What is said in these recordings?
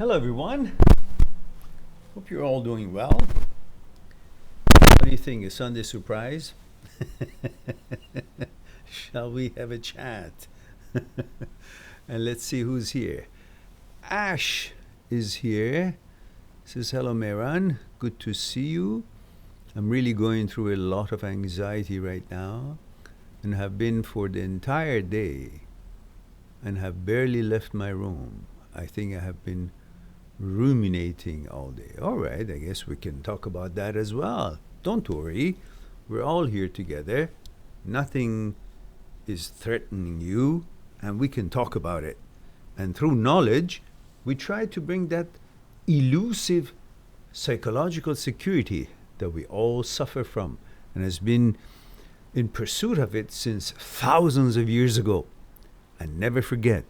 Hello, everyone. Hope you're all doing well. What do you think? A Sunday surprise? Shall we have a chat? And let's see who's here. Ash is here. Says, hello, Meran. Good to see you. I'm really going through a lot of anxiety right now and have been for the entire day and have barely left my room. I think I have been ruminating all day. All right, I guess we can talk about that as well. Don't worry, we're all here together. Nothing is threatening you, and we can talk about it. And through knowledge, we try to bring that elusive psychological security that we all suffer from and has been in pursuit of it since thousands of years ago. And never forget,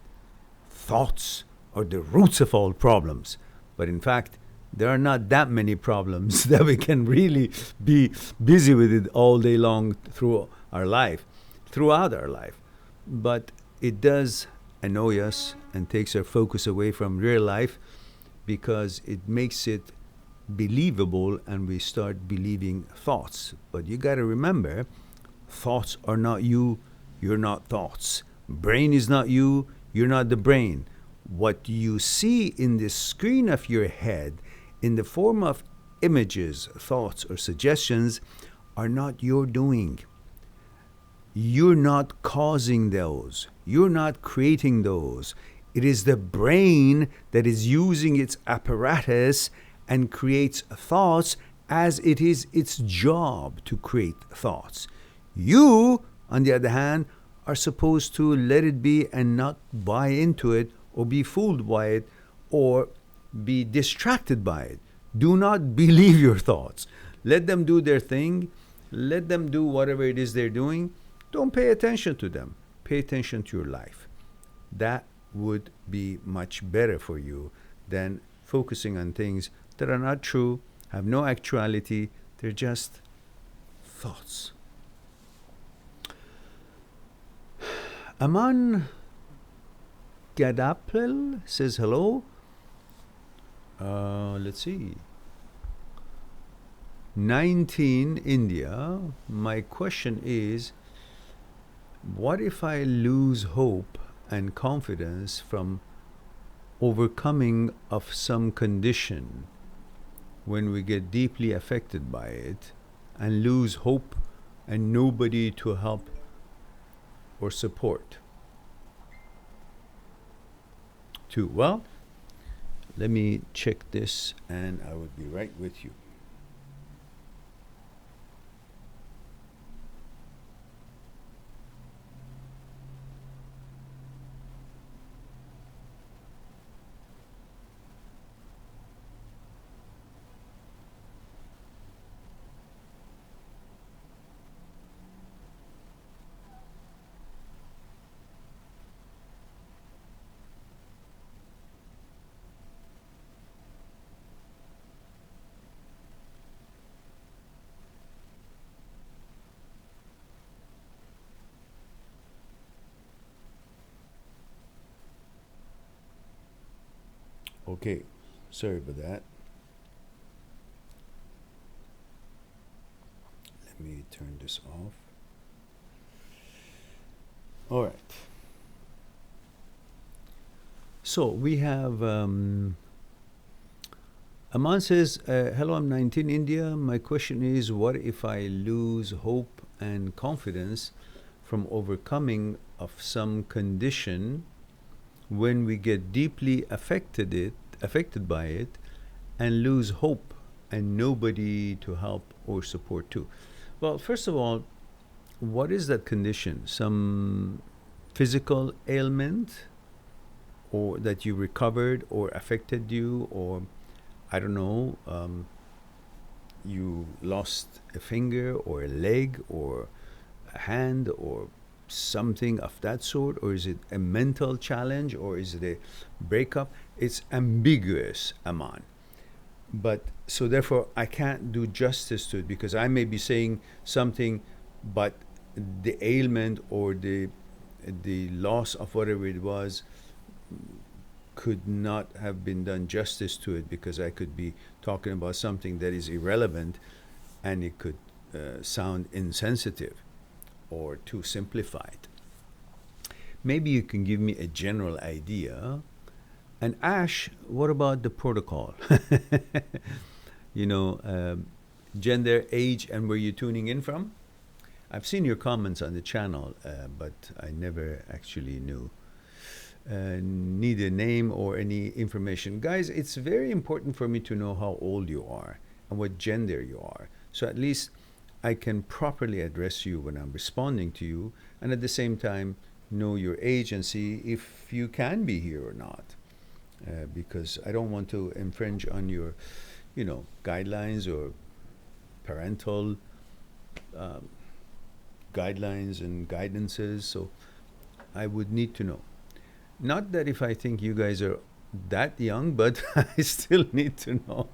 thoughts are the roots of all problems. But in fact, there are not that many problems that we can really be busy with it all day long throughout our life. But it does annoy us and takes our focus away from real life because it makes it believable and we start believing thoughts. But you got to remember, thoughts are not you, you're not thoughts. Brain is not you, you're not the brain. What you see in the screen of your head in the form of images, thoughts, or suggestions are not your doing. You're not causing those. You're not creating those. It is the brain that is using its apparatus and creates thoughts as it is its job to create thoughts. You, on the other hand, are supposed to let it be and not buy into it or be fooled by it or be distracted by it. Do not believe your thoughts. Let them do their thing. Let them do whatever it is they're doing. Don't pay attention to them. Pay attention to your life. That would be much better for you than focusing on things that are not true, have no actuality. They're just thoughts. Aman Gadapel says hello. Let's see. 19 India. My question is, what if I lose hope and confidence from overcoming of some condition when we get deeply affected by it and lose hope and nobody to help or support? Well, let me check this and I will be right with you. Okay, sorry about that. Let me turn this off. All right. So we have Aman says, hello, I'm 19 India. My question is, what if I lose hope and confidence from overcoming of some condition when we get deeply affected by it and lose hope and nobody to help or support too? Well, first of all, what is that condition? Some physical ailment or that you recovered or affected you, or I don't know, you lost a finger or a leg or a hand or something of that sort? Or is it a mental challenge, or is it a breakup? It's ambiguous, Aman. But so therefore I can't do justice to it because I may be saying something, but the ailment or the loss of whatever it was could not have been done justice to it, because I could be talking about something that is irrelevant, and it could sound insensitive or too simplified. Maybe you can give me a general idea. And Ash, what about the protocol? Gender, age, and where you're tuning in from? I've seen your comments on the channel, but I never actually knew. Need a name or any information. Guys, it's very important for me to know how old you are and what gender you are. So at least I can properly address you when I'm responding to you, and at the same time know your age and see if you can be here or not. Because I don't want to infringe on your, guidelines or parental guidelines and guidances. So I would need to know. Not that if I think you guys are that young, but I still need to know.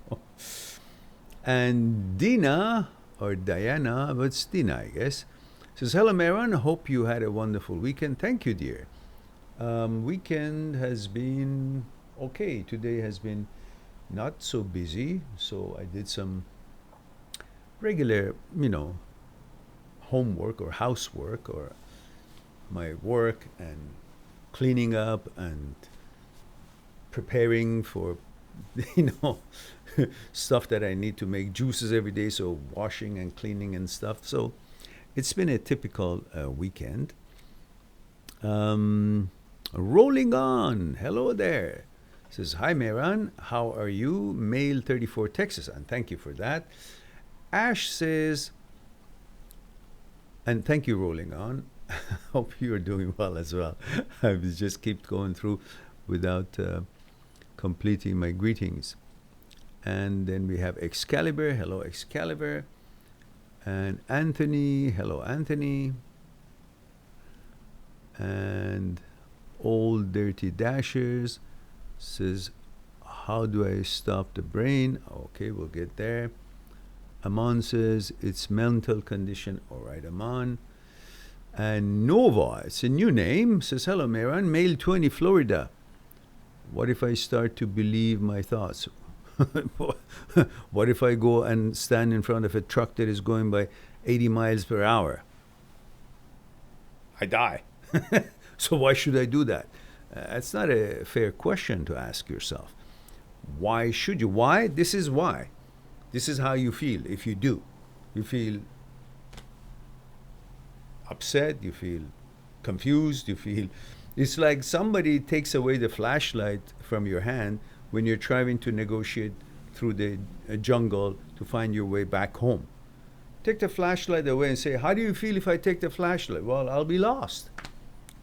And Dina, or Diana, but it's Dina, I guess, says, hello, Meron. Hope you had a wonderful weekend. Thank you, dear. Weekend has been okay. Today has been not so busy, so I did some regular, homework or housework or my work, and cleaning up and preparing for, stuff that I need to make juices every day, so washing and cleaning and stuff. So it's been a typical weekend. Rolling on. Hello there. Says, hi, Meran. How are you? Male 34, Texas. And thank you for that. Ash says, and thank you, Rolling on. Hope you're doing well as well. I will just keep going through without completing my greetings. And then we have Excalibur. Hello, Excalibur. And Anthony. Hello, Anthony. And Old Dirty Dashers says, how do I stop the brain? Okay, we'll get there. Amon says, it's mental condition. All right, Amon. And Nova, it's a new name, says, hello, Meran, male 20, Florida. What if I start to believe my thoughts? What if I go and stand in front of a truck that is going by 80 miles per hour? I die. So why should I do that? That's not a fair question to ask yourself. Why should you? Why? This is why. This is how you feel if you do. You feel upset, you feel confused, you feel... It's like somebody takes away the flashlight from your hand when you're trying to negotiate through the jungle to find your way back home. Take the flashlight away and say, how do you feel if I take the flashlight? Well, I'll be lost.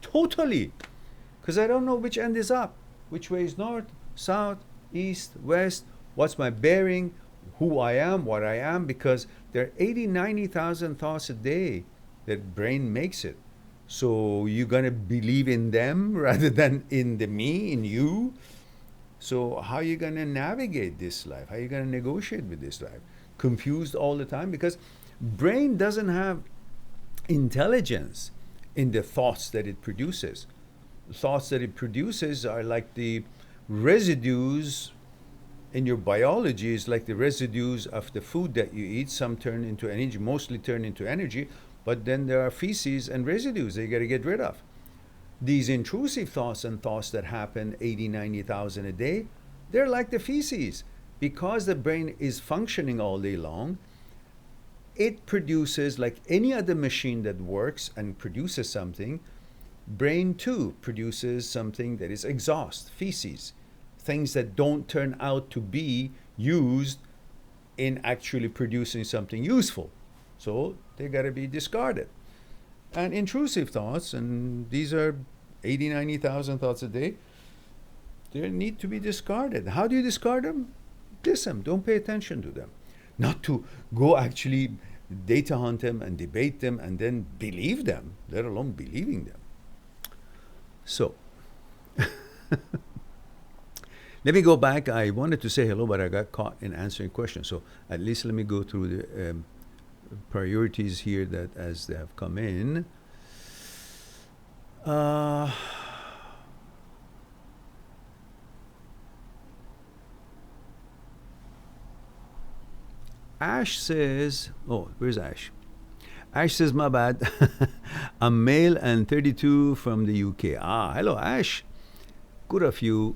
Totally. Because I don't know which end is up. Which way is north, south, east, west, what's my bearing, who I am, what I am, because there are 80, 90,000 thoughts a day that brain makes it. So you're going to believe in them rather than in the me, in you. So how are you going to navigate this life? How are you going to negotiate with this life? Confused all the time? Because brain doesn't have intelligence in the thoughts that it produces. The thoughts that it produces are like the residues in your biology, is like the residues of the food that you eat. Some turn into energy, mostly turn into energy, but then there are feces and residues that you got to get rid of. These intrusive thoughts and thoughts that happen 80, 90,000 a day, they're like the feces. Because the brain is functioning all day long, it produces, like any other machine that works and produces something, brain too produces something that is exhaust, feces, things that don't turn out to be used in actually producing something useful. So they got to be discarded. And intrusive thoughts, and these are 80, 90,000 thoughts a day, they need to be discarded. How do you discard them? Diss them. Don't pay attention to them. Not to go actually data hunt them and debate them and then believe them, let alone believing them. So, let me go back. I wanted to say hello, but I got caught in answering questions. So at least let me go through the priorities here that as they have come in. Ash says, oh, where's Ash? Ash says, my bad. I'm male and 32 from the UK. Ah, hello, Ash. Good of you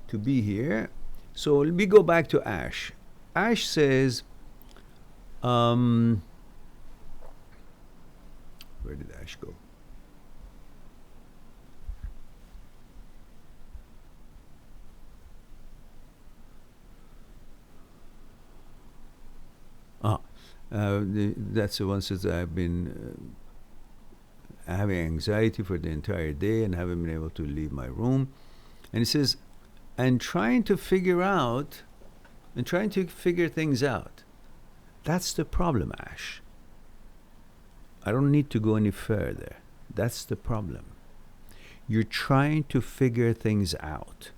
to be here. So let me go back to Ash. Ash says, where did Ash go? Ah, that's the one says I've been having anxiety for the entire day and haven't been able to leave my room. And he says, and trying to figure things out. That's the problem, Ash. I don't need to go any further. That's the problem. You're trying to figure things out.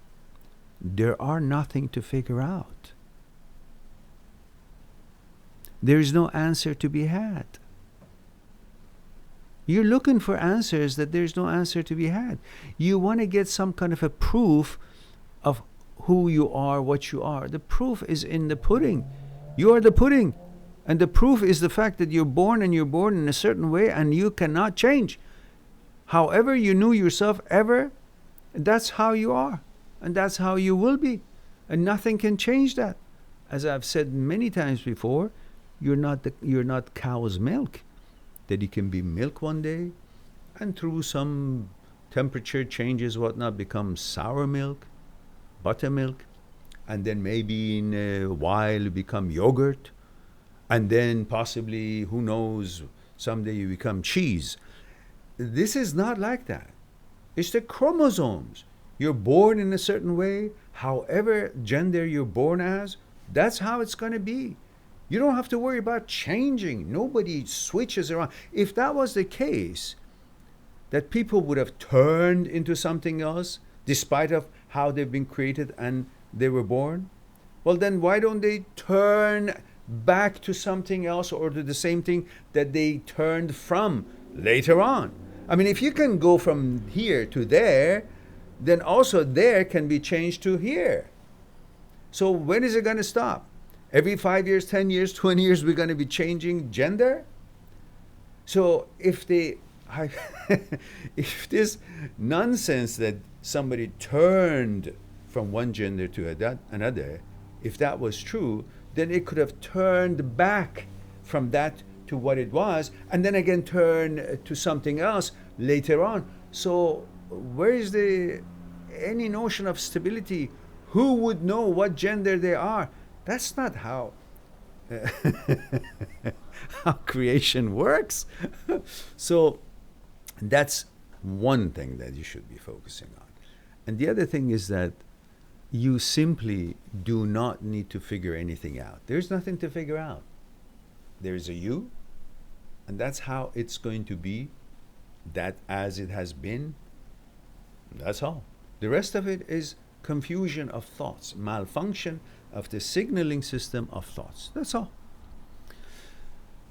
There are nothing to figure out. There is no answer to be had. You're looking for answers that there's no answer to be had. You want to get some kind of a proof of who you are, what you are. The proof is in the pudding. You are the pudding. And the proof is the fact that you're born in a certain way and you cannot change. However you knew yourself ever, that's how you are. And that's how you will be. And nothing can change that. As I've said many times before, you're not cow's milk. That you can be milk one day and through some temperature changes, whatnot, become sour milk, buttermilk, and then maybe in a while become yogurt, and then possibly, who knows, someday you become cheese. This is not like that. It's the chromosomes. You're born in a certain way, however gender you're born as, that's how it's going to be. You don't have to worry about changing. Nobody switches around. If that was the case, that people would have turned into something else, despite of how they've been created and they were born, well then why don't they turn back to something else or to the same thing that they turned from later on? I mean, if you can go from here to there, then also there can be changed to here. So when is it going to stop? Every 5 years, 10 years, 20 years, we're going to be changing gender? So if if this nonsense that somebody turned from one gender to another, if that was true, then it could have turned back from that to what it was, and then again turn to something else later on. So where is any notion of stability? Who would know what gender they are? That's not how how creation works. So that's one thing that you should be focusing on. And the other thing is that you simply do not need to figure anything out. There's nothing to figure out. There's a you, and that's how it's going to be, that as it has been. That's all. The rest of it is confusion of thoughts, malfunction of the signaling system of thoughts. That's all.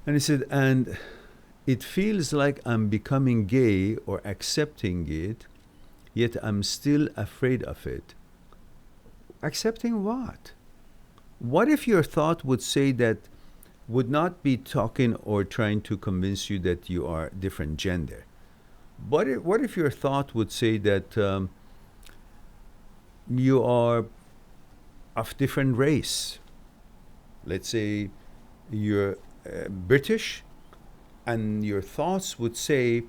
And he said, and it feels like I'm becoming gay or accepting it, yet I'm still afraid of it. Accepting what? What if your thought would say that, would not be talking or trying to convince you that you are different gender? What if your thought would say that you are of different race? Let's say you're British, and your thoughts would say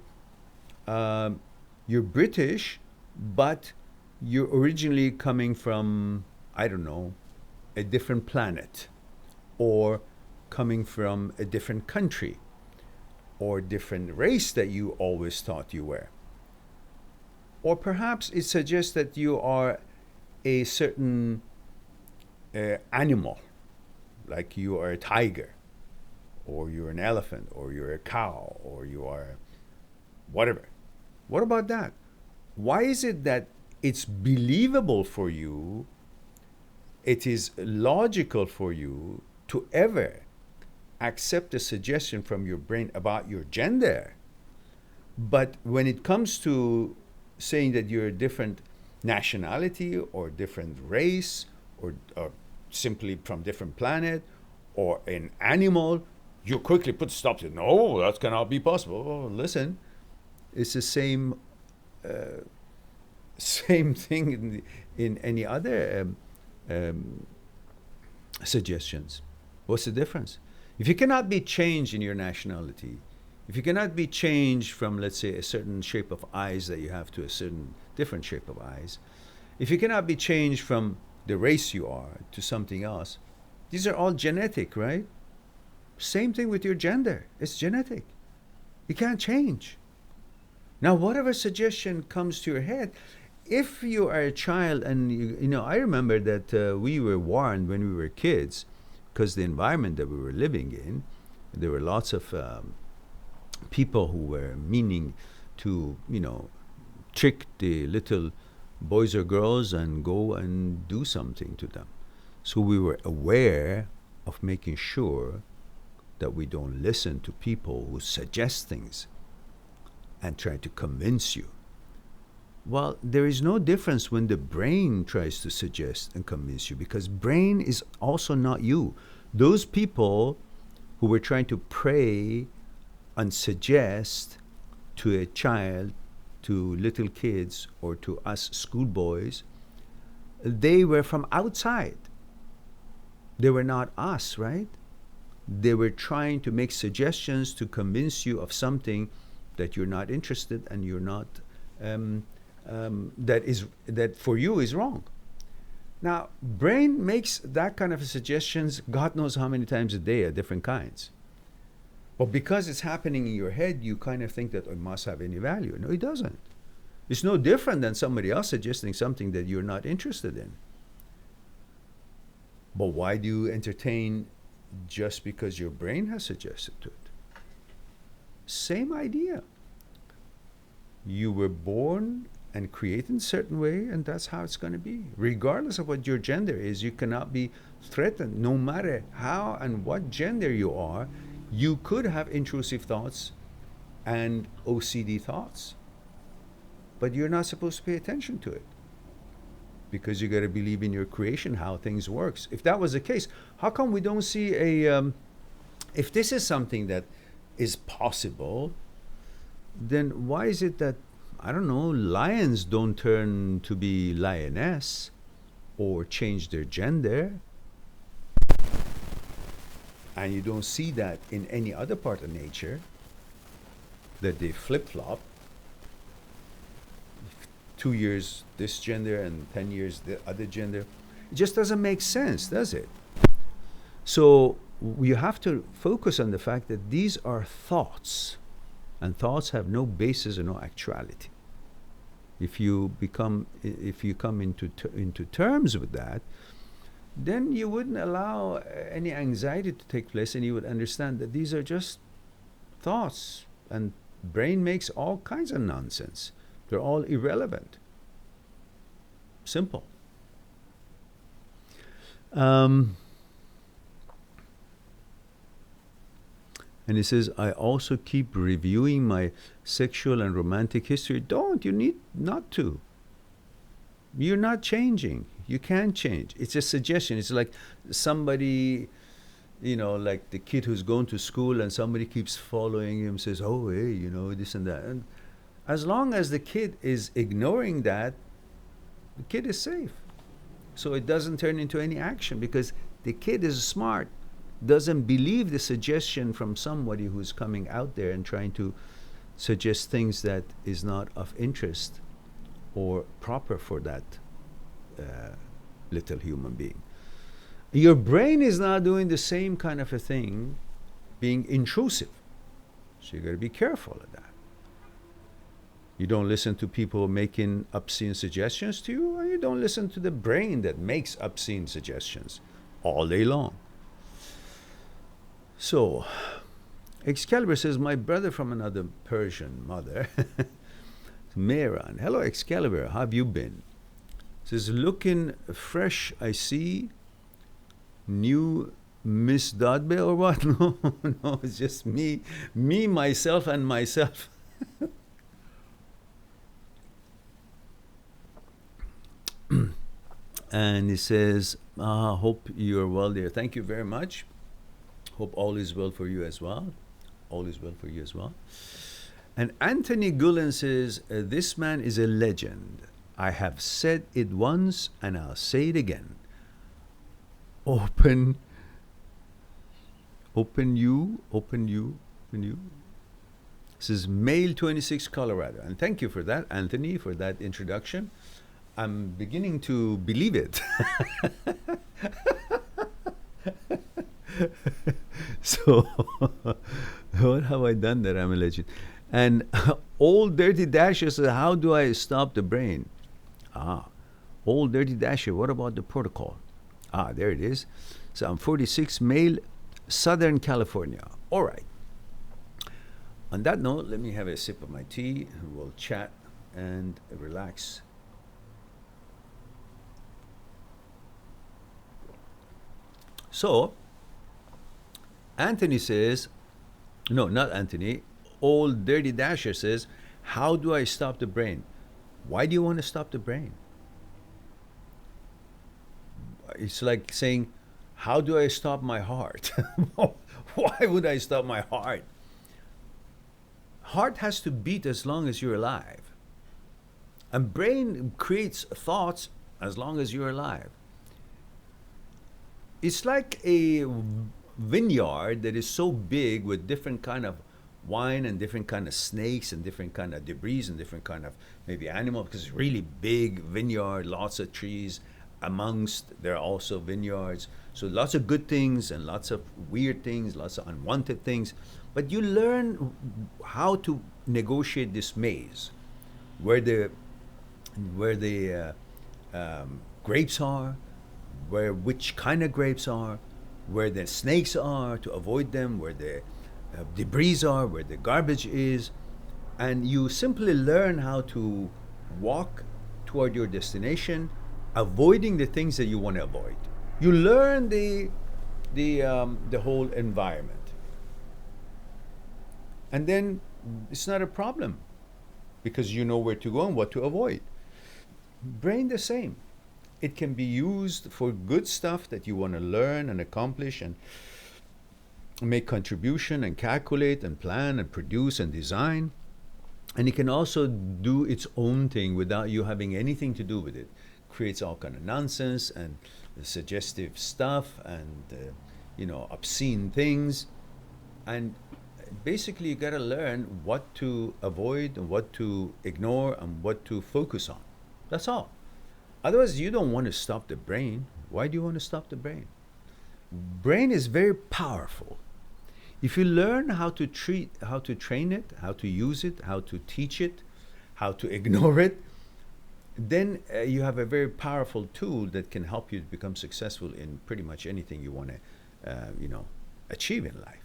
you're British, but you're originally coming from, I don't know, a different planet, or coming from a different country, or different race that you always thought you were. Or perhaps it suggests that you are a certain animal, like you are a tiger, or you're an elephant, or you're a cow, or you are whatever. What about that? Why is it that it's believable for you, it is logical for you to ever accept a suggestion from your brain about your gender, but when it comes to saying that you're a different nationality or different race, or simply from different planet, or an animal, you quickly put stop to, no, that cannot be possible. Oh, listen, it's the same same thing in any other suggestions. What's the difference? If you cannot be changed in your nationality, if you cannot be changed from, let's say, a certain shape of eyes that you have to a certain different shape of eyes, if you cannot be changed from the race you are to something else, these are all genetic, right? Same thing with your gender. It's genetic. You can't change. Now, whatever suggestion comes to your head, if you are a child, and I remember that we were warned when we were kids, because the environment that we were living in, there were lots of people who were meaning to, trick the little boys or girls and go and do something to them. So we were aware of making sure that we don't listen to people who suggest things and try to convince you. Well, there is no difference when the brain tries to suggest and convince you, because brain is also not you. Those people who were trying to pray and suggest to a child, to little kids, or to us schoolboys, they were from outside. They were not us, right? They were trying to make suggestions to convince you of something that you're not interested, and you're not that for you is wrong. Now, brain makes that kind of suggestions God knows how many times a day of different kinds. But because it's happening in your head, you kind of think that it must have any value. No, it doesn't. It's no different than somebody else suggesting something that you're not interested in. But why do you entertain just because your brain has suggested to it? Same idea. You were born and created in a certain way, and that's how it's going to be. Regardless of what your gender is, you cannot be threatened. No matter how and what gender you are, you could have intrusive thoughts and OCD thoughts. But you're not supposed to pay attention to it, because you got to believe in your creation, how things works. If that was the case, how come we don't see if this is something that is possible, then why is it that, I don't know, lions don't turn to be lioness or change their gender? And you don't see that in any other part of nature, that they flip-flop. 2 years this gender and 10 years the other gender. It just doesn't make sense, does it? So you have to focus on the fact that these are thoughts, and thoughts have no basis and no actuality. If you come into terms with that, then you wouldn't allow any anxiety to take place, and you would understand that these are just thoughts, and brain makes all kinds of nonsense. They're all irrelevant. Simple. And he says, I also keep reviewing my sexual and romantic history. Don't. You need not to. You're not changing. You can't change. It's a suggestion. It's like somebody, like the kid who's going to school and somebody keeps following him, says, oh, hey, this and that. And as long as the kid is ignoring that, the kid is safe. So it doesn't turn into any action, because the kid is smart, doesn't believe the suggestion from somebody who's coming out there and trying to suggest things that is not of interest or proper for that little human being. Your brain is now doing the same kind of a thing, being intrusive. So you got to be careful of that. You don't listen to people making obscene suggestions to you, and you don't listen to the brain that makes obscene suggestions all day long. So, Excalibur says, my brother from another Persian mother, Mehran. Hello, Excalibur, how have you been? Says, looking fresh, I see. New Miss Dodbe or what? No, it's just me, myself, and myself. And he says, hope you're well there. Thank you very much. Hope all is well for you as well. All is well for you as well. And Anthony Gulen says, this man is a legend. I have said it once and I'll say it again. Open you. This is Male 26, Colorado. And thank you for that, Anthony, for that introduction. I'm beginning to believe it. So, what have I done that I'm a legend? And Old Dirty Dasher says, how do I stop the brain? Old Dirty Dasher, what about the protocol? There it is. So I'm 46, male, Southern California. All right. On that note, let me have a sip of my tea and we'll chat and relax. So, Anthony says, no, not Anthony, Old Dirty Dasher says, how do I stop the brain? Why do you want to stop the brain? It's like saying, how do I stop my heart? Why would I stop my heart? Heart has to beat as long as you're alive. And brain creates thoughts as long as you're alive. It's like a vineyard that is so big with different kind of wine and different kind of snakes and different kind of debris and different kind of maybe animal, because it's really big vineyard, lots of trees. Amongst there are also vineyards, so lots of good things and lots of weird things, lots of unwanted things. But you learn how to negotiate this maze, where the grapes are, which kind of grapes are, where the snakes are to avoid them, where the debris are, where the garbage is, and you simply learn how to walk toward your destination, avoiding the things that you want to avoid. You learn the whole environment, and then it's not a problem because you know where to go and what to avoid. Brain the same. It can be used for good stuff that you want to learn and accomplish and make contribution and calculate and plan and produce and design. And it can also do its own thing without you having anything to do with it. Creates all kind of nonsense and suggestive stuff and obscene things. And basically you got to learn what to avoid and what to ignore and what to focus on. That's all. Otherwise, you don't want to stop the brain. Why do you want to stop the brain? Brain is very powerful. If you learn how to train it, how to use it, how to teach it, how to ignore it, then you have a very powerful tool that can help you to become successful in pretty much anything you want to, achieve in life.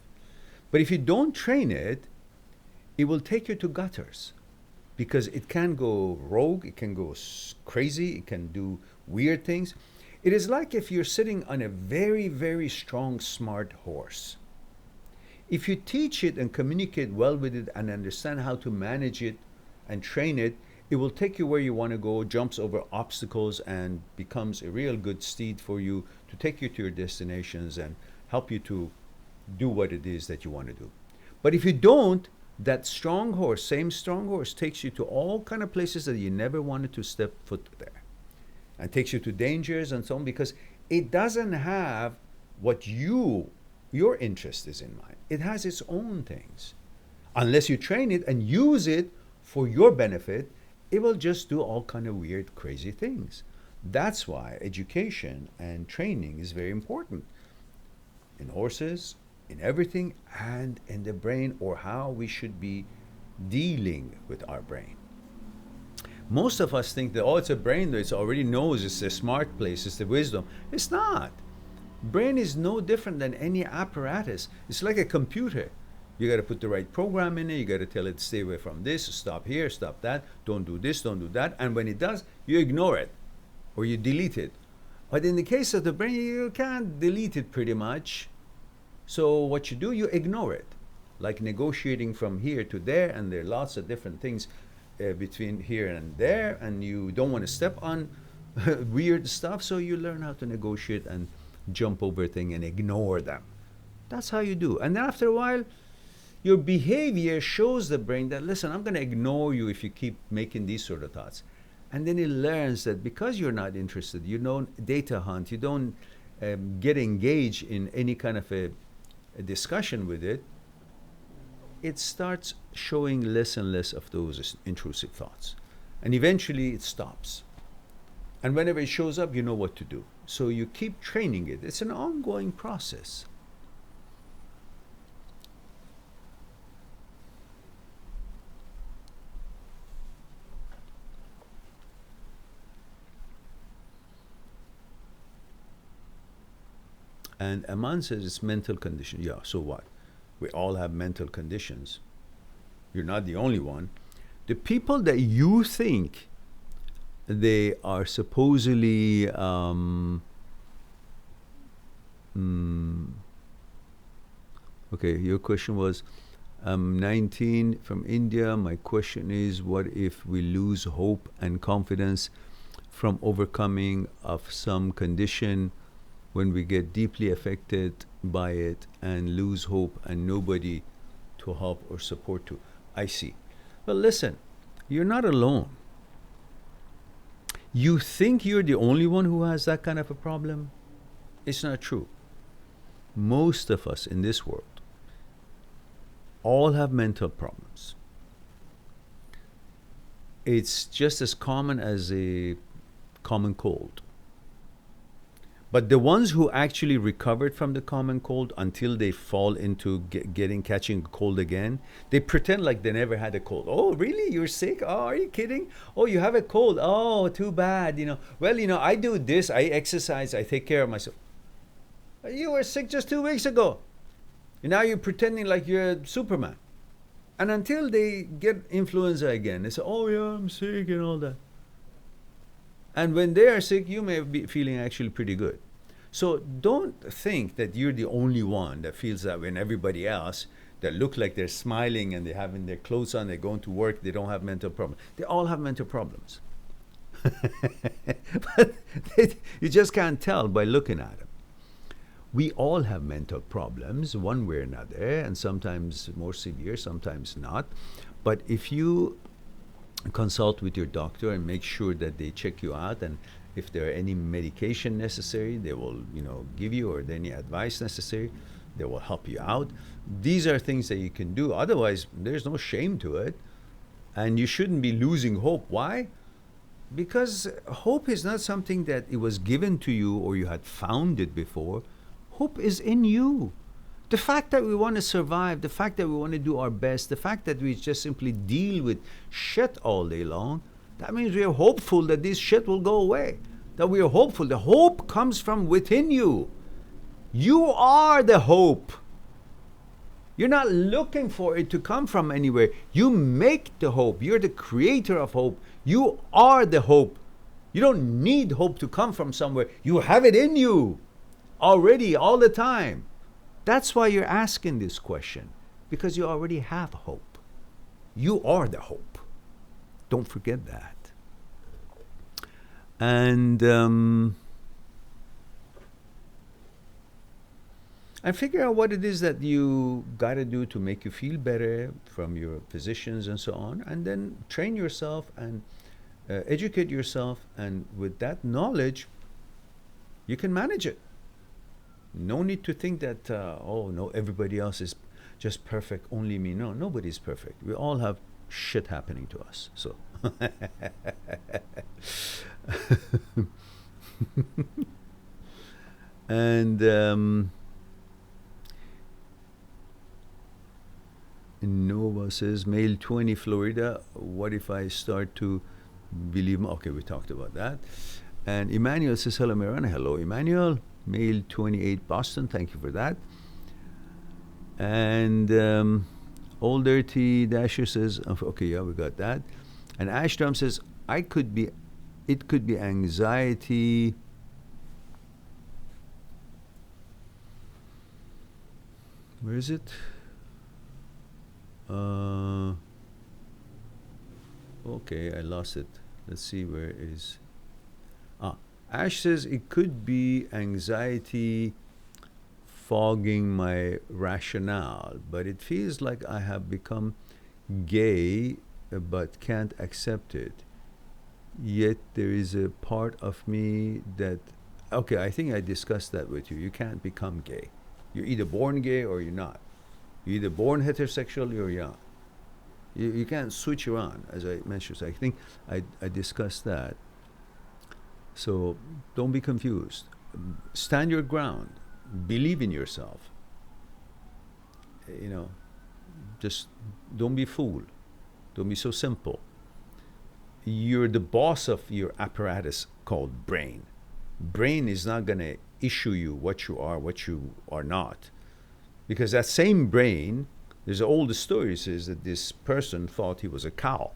But if you don't train it, it will take you to gutters. Because it can go rogue, it can go crazy, it can do weird things. It is like if you're sitting on a very, very strong, smart horse. If you teach it and communicate well with it and understand how to manage it and train it, it will take you where you want to go, jumps over obstacles, and becomes a real good steed for you to take you to your destinations and help you to do what it is that you want to do. But if you don't, that strong horse, same strong horse, takes you to all kind of places that you never wanted to step foot there, and takes you to dangers and so on, because it doesn't have what your interest is in mind. It has its own things. Unless you train it and use it for your benefit, it will just do all kind of weird, crazy things. That's why education and training is very important in horses, in everything, and in the brain, or how we should be dealing with our brain. Most of us think that, it's a brain that it already knows, it's a smart place, it's the wisdom. It's not. Brain is no different than any apparatus. It's like a computer. You got to put the right program in it, you got to tell it, stay away from this, stop here, stop that, don't do this, don't do that, and when it does, you ignore it, or you delete it. But in the case of the brain, you can't delete it pretty much. So what you do, you ignore it, like negotiating from here to there, and there are lots of different things between here and there, and you don't want to step on weird stuff, so you learn how to negotiate and jump over things and ignore them. That's how you do. And then after a while, your behavior shows the brain that, listen, I'm going to ignore you if you keep making these sort of thoughts. And then it learns that because you're not interested, you don't data hunt, you don't get engaged in any kind of a discussion with it, it starts showing less and less of those intrusive thoughts. And eventually it stops. And whenever it shows up, you know what to do. So you keep training it. It's an ongoing process. And Aman says it's mental condition. Yeah, so what? We all have mental conditions. You're not the only one. The people that you think they are supposedly okay, your question was, I'm 19 from India. My question is, what if we lose hope and confidence from overcoming of some condition when we get deeply affected by it and lose hope and nobody to help or support to? I see. Well, listen, you're not alone. You think you're the only one who has that kind of a problem? It's not true. Most of us in this world all have mental problems. It's just as common as a common cold. But the ones who actually recovered from the common cold until they fall into catching a cold again, they pretend like they never had a cold. Oh, really? You're sick? Oh, are you kidding? Oh, you have a cold? Oh, too bad. Well, I do this. I exercise. I take care of myself. You were sick just 2 weeks ago. And now you're pretending like you're Superman. And until they get influenza again, they say, oh, yeah, I'm sick and all that. And when they are sick, you may be feeling actually pretty good. So don't think that you're the only one that feels that when everybody else that look like they're smiling and they're having their clothes on, they're going to work, they don't have mental problems. They all have mental problems. But you just can't tell by looking at them. We all have mental problems one way or another, and sometimes more severe, sometimes not. But if you consult with your doctor and make sure that they check you out, and if there are any medication necessary, they will give you, or any advice necessary, they will help you out. These are things that you can do. Otherwise, there's no shame to it, and you shouldn't be losing hope. Why? Because hope is not something that it was given to you or you had found it before. Hope is in you. The fact that we want to survive, the fact that we want to do our best, the fact that we just simply deal with shit all day long, that means we are hopeful that this shit will go away. That we are hopeful. The hope comes from within you. You are the hope. You're not looking for it to come from anywhere. You make the hope. You're the creator of hope. You are the hope. You don't need hope to come from somewhere. You have it in you already, all the time. That's why you're asking this question, because you already have hope. You are the hope. Don't forget that. And figure out what it is that you got to do to make you feel better from your physicians and so on, and then train yourself and educate yourself, and with that knowledge, you can manage it. No need to think that, oh no, everybody else is just perfect, only me. No, nobody's perfect. We all have shit happening to us. So. And Nova says, male 20, Florida. What if I start to believe? Okay, we talked about that. And Emmanuel says, hello, Miranda. Hello, Emmanuel. Male 28, Boston. Thank you for that. And Old Dirty Dasher says, okay, yeah, we got that. And Ashram says, it could be anxiety. Where is it? Okay, I lost it. Let's see where it is. Ash says it could be anxiety fogging my rationale, but it feels like I have become gay but can't accept it. Yet there is a part of me that, okay, I think I discussed that with you. You can't become gay. You're either born gay or you're not. You're either born heterosexual or you're not. You can't switch around, as I mentioned. So I think I discussed that. So don't be confused. Stand your ground. Believe in yourself. Just don't be fooled. Don't be so simple. You're the boss of your apparatus called brain. Brain is not going to issue you what you are not. Because that same brain, there's an old story says that this person thought he was a cow.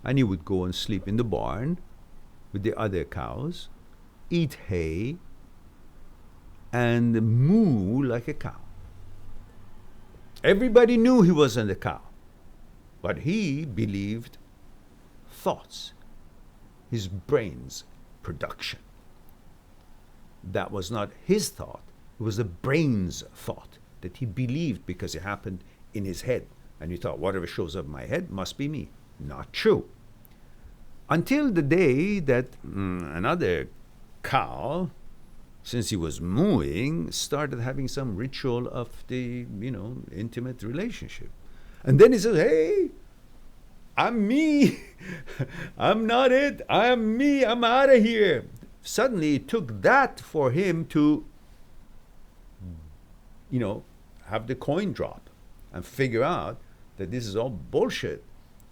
And he would go and sleep in the barn with the other cows, eat hay, and moo like a cow. Everybody knew he wasn't a cow, but he believed thoughts, his brain's production. That was not his thought, it was the brain's thought that he believed because it happened in his head. And he thought, whatever shows up in my head must be me. Not true. Until the day that another cow, since he was mooing, started having some ritual of the, intimate relationship. And then he says, hey, I'm me. I'm not it. I'm me. I'm out of here. Suddenly it took that for him to, have the coin drop and figure out that this is all bullshit.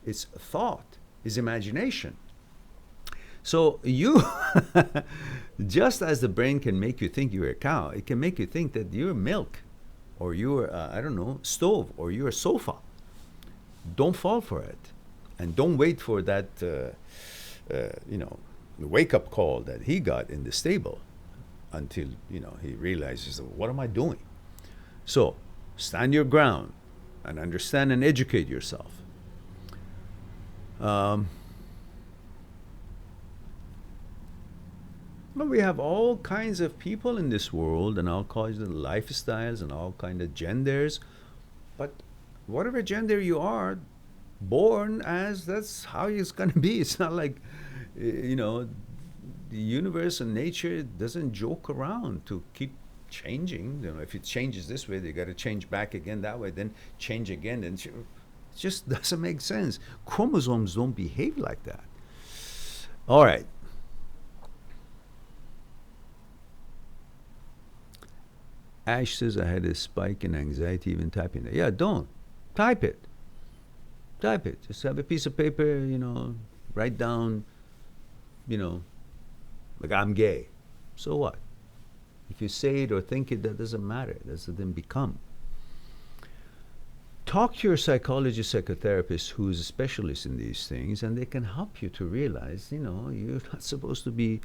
It's thought, it's imagination. So you, just as the brain can make you think you're a cow, it can make you think that you're milk, or you're, stove, or you're a sofa. Don't fall for it. And don't wait for that, wake-up call that he got in the stable until, he realizes, what am I doing? So, stand your ground and understand and educate yourself. But we have all kinds of people in this world and all kinds of lifestyles and all kinds of genders. But whatever gender you are born as, that's how it's going to be. It's not like, the universe and nature doesn't joke around to keep changing. If it changes this way, they got to change back again that way, then change again. And it just doesn't make sense. Chromosomes don't behave like that. All right. Ash says, I had a spike in anxiety even typing it. Yeah, don't. Type it. Type it. Just have a piece of paper, write down, like I'm gay. So what? If you say it or think it, that doesn't matter. That doesn't become. Talk to your psychologist, psychotherapist who's a specialist in these things, and they can help you to realize, you're not supposed to be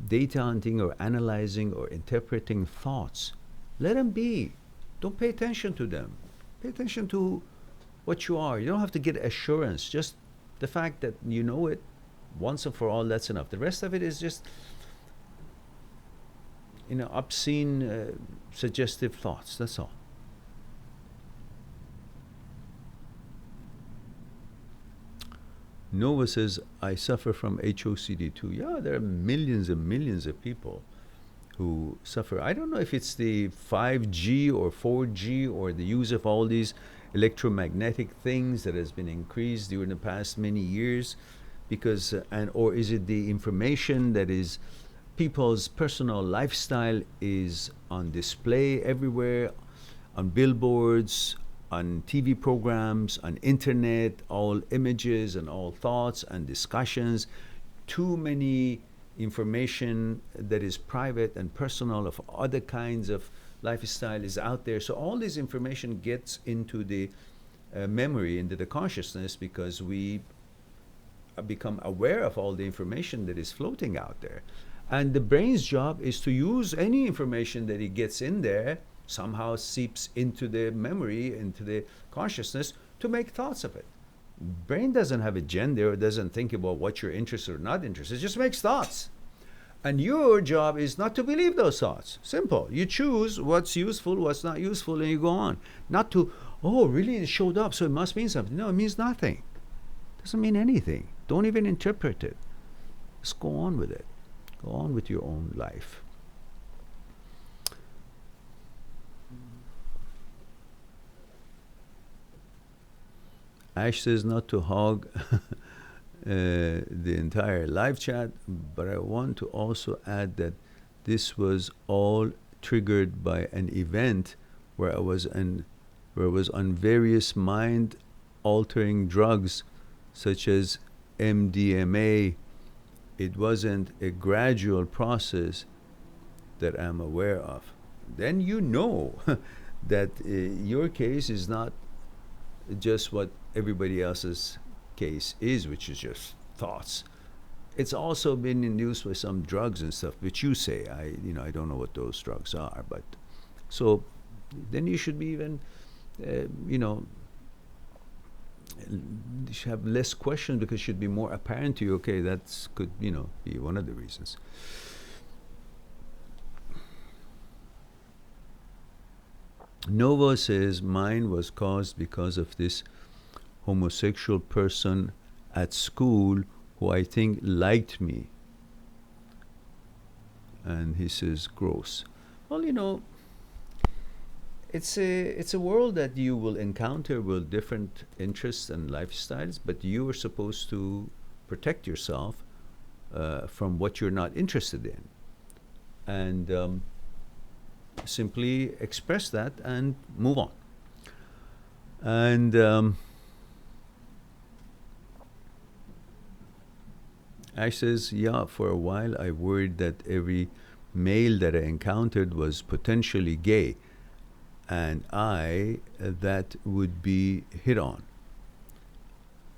data hunting or analyzing or interpreting thoughts. Let them be. Don't pay attention to them. Pay attention to what you are. You don't have to get assurance. Just the fact that you know it once and for all, that's enough. The rest of it is just, obscene, suggestive thoughts. That's all. Nova says, I suffer from HOCD too. Yeah, there are millions and millions of people who suffer. I don't know if it's the 5G or 4G or the use of all these electromagnetic things that has been increased during the past many years, because or is it the information that is people's personal lifestyle is on display everywhere, on billboards, on TV programs, on internet, all images and all thoughts and discussions. Too many information that is private and personal of other kinds of lifestyle is out there. So all this information gets into the memory, into the consciousness, because we become aware of all the information that is floating out there. And the brain's job is to use any information that it gets in there, somehow seeps into the memory, into the consciousness, to make thoughts of it. Brain doesn't have a gender, or doesn't think about what you're interested or not interested. It just makes thoughts. And your job is not to believe those thoughts. Simple. You choose what's useful, what's not useful, and you go on. Not to, oh, really, it showed up, so it must mean something. No, it means nothing. It doesn't mean anything. Don't even interpret it. Just go on with it. Go on with your own life. Ash says not to hog the entire live chat, but I want to also add that this was all triggered by an event where I was on various mind-altering drugs, such as MDMA. It wasn't a gradual process that I'm aware of. Then you know that your case is not just what everybody else's case is, which is just thoughts. It's also been induced by some drugs and stuff, which you say. I don't know what those drugs are, but so then you should be even, you should have less questions, because it should be more apparent to you. Okay, that's could be one of the reasons. Nova says mine was caused because of this homosexual person at school who I think liked me. And he says, gross. Well, it's a world that you will encounter with different interests and lifestyles, but you are supposed to protect yourself from what you're not interested in. And simply express that and move on. And Ash says, yeah, for a while I worried that every male that I encountered was potentially gay, and that would be hit on.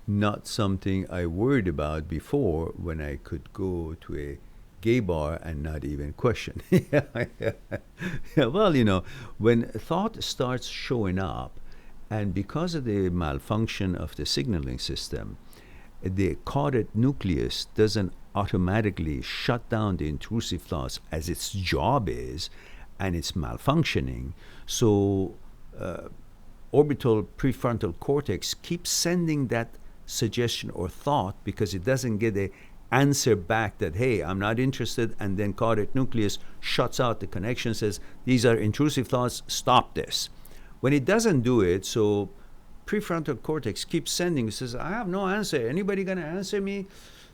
Not something I worried about before, when I could go to a gay bar and not even question. Yeah, well, when thought starts showing up, and because of the malfunction of the signaling system, the caudate nucleus doesn't automatically shut down the intrusive thoughts as its job is, and it's malfunctioning. So orbital prefrontal cortex keeps sending that suggestion or thought, because it doesn't get a answer back that, hey, I'm not interested, and then caudate nucleus shuts out the connection, says, these are intrusive thoughts, stop this. When it doesn't do it, so prefrontal cortex keeps sending, it says, I have no answer, anybody gonna answer me?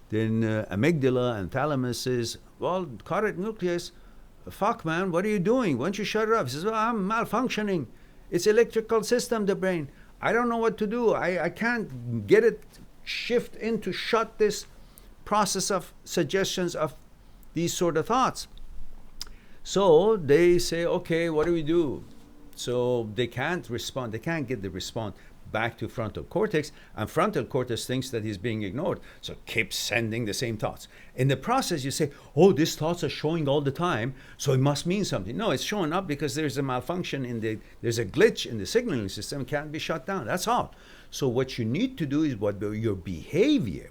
Then amygdala and thalamus says, well, caudate nucleus, fuck man, what are you doing? Why don't you shut it up? He says, well, I'm malfunctioning. It's electrical system, the brain. I don't know what to do. I can't get it shift into shut this process of suggestions of these sort of thoughts. So they say, okay, what do we do? So they can't respond. They can't get the response back to frontal cortex, and frontal cortex thinks that he's being ignored, so keeps sending the same thoughts. In the process, you say, oh, these thoughts are showing all the time, so it must mean something. No, it's showing up because there's a malfunction there's a glitch in the signaling system, can't be shut down. That's all. So what you need to do is by your behavior,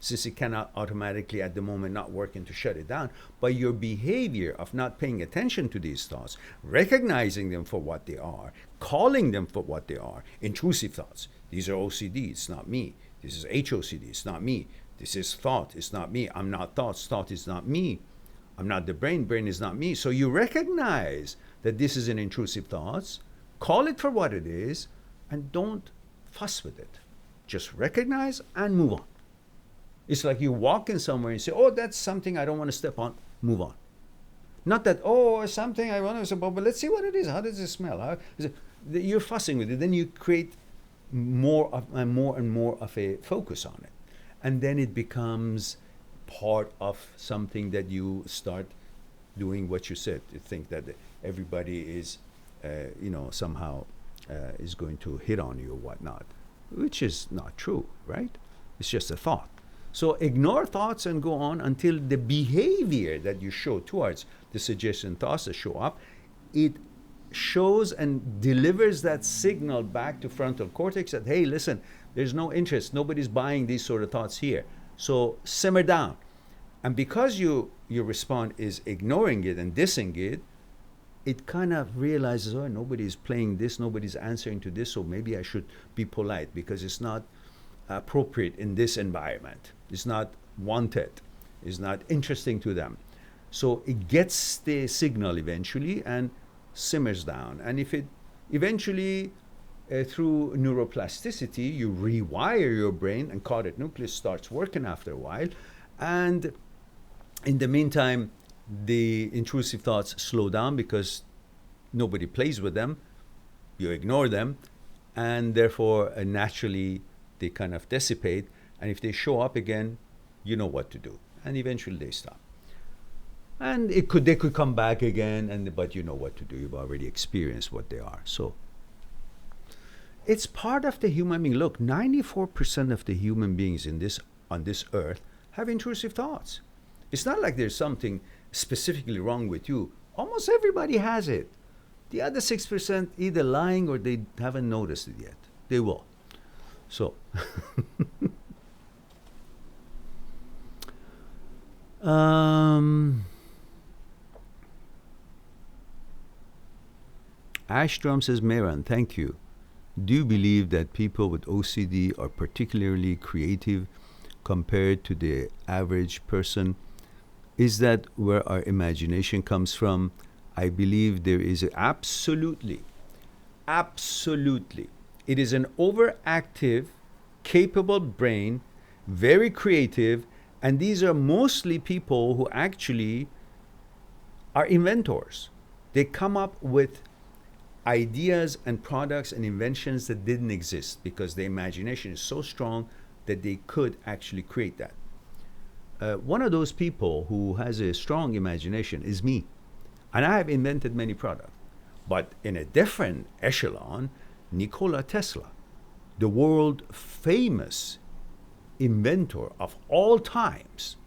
since it cannot automatically at the moment not working to shut it down, by your behavior of not paying attention to these thoughts, recognizing them for what they are, calling them for what they are, intrusive thoughts. These are OCD, it's not me. This is HOCD, it's not me. This is thought, it's not me. I'm not thoughts, thought is not me. I'm not the brain, brain is not me. So you recognize that this is an intrusive thoughts, call it for what it is, and don't fuss with it. Just recognize and move on. It's like you walk in somewhere and say, oh, that's something I don't want to step on, move on. Not that, oh, something I want to step on, but let's see what it is. How does it smell? How is it? You're fussing with it. Then you create more and more of a focus on it. And then it becomes part of something that you start doing what you said. You think that everybody is, somehow is going to hit on you or whatnot, which is not true, right? It's just a thought. So ignore thoughts and go on until the behavior that you show towards the suggestion thoughts that show up, it shows and delivers that signal back to frontal cortex that, hey, listen, there's no interest. Nobody's buying these sort of thoughts here. So simmer down. And because your response is ignoring it and dissing it, it kind of realizes, oh, nobody's playing this, nobody's answering to this, so maybe I should be polite because it's not appropriate in this environment. It's not wanted. It's not interesting to them. So it gets the signal eventually and simmers down. And if it eventually, through neuroplasticity, you rewire your brain and caudate nucleus starts working after a while. And in the meantime, the intrusive thoughts slow down because nobody plays with them. You ignore them. And therefore, naturally, they kind of dissipate. And if they show up again, you know what to do. And eventually they stop. And they could come back again, but you know what to do. You've already experienced what they are. So it's part of the human being. Look, 94% of the human beings on this earth have intrusive thoughts. It's not like there's something specifically wrong with you. Almost everybody has it. The other 6% either lying or they haven't noticed it yet. They will. So Ashstrom says, Mehran, thank you. Do you believe that people with OCD are particularly creative compared to the average person? Is that where our imagination comes from? I believe there is absolutely. It is an overactive, capable brain, very creative, and these are mostly people who actually are inventors. They come up with ideas and products and inventions that didn't exist because the imagination is so strong that they could actually create that. One of those people who has a strong imagination is me. And I have invented many products. But in a different echelon, Nikola Tesla, the world famous inventor of all times,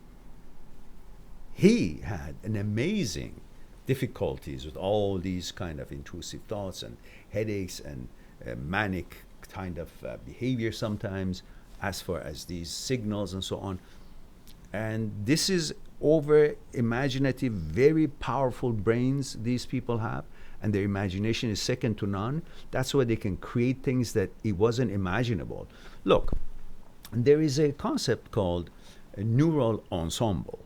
he had an amazing difficulties with all these kind of intrusive thoughts and headaches and manic kind of behavior sometimes as far as these signals and so on. And this is over imaginative, very powerful brains these people have, and their imagination is second to none. That's why they can create things that it wasn't imaginable. Look, there is a concept called a neural ensemble.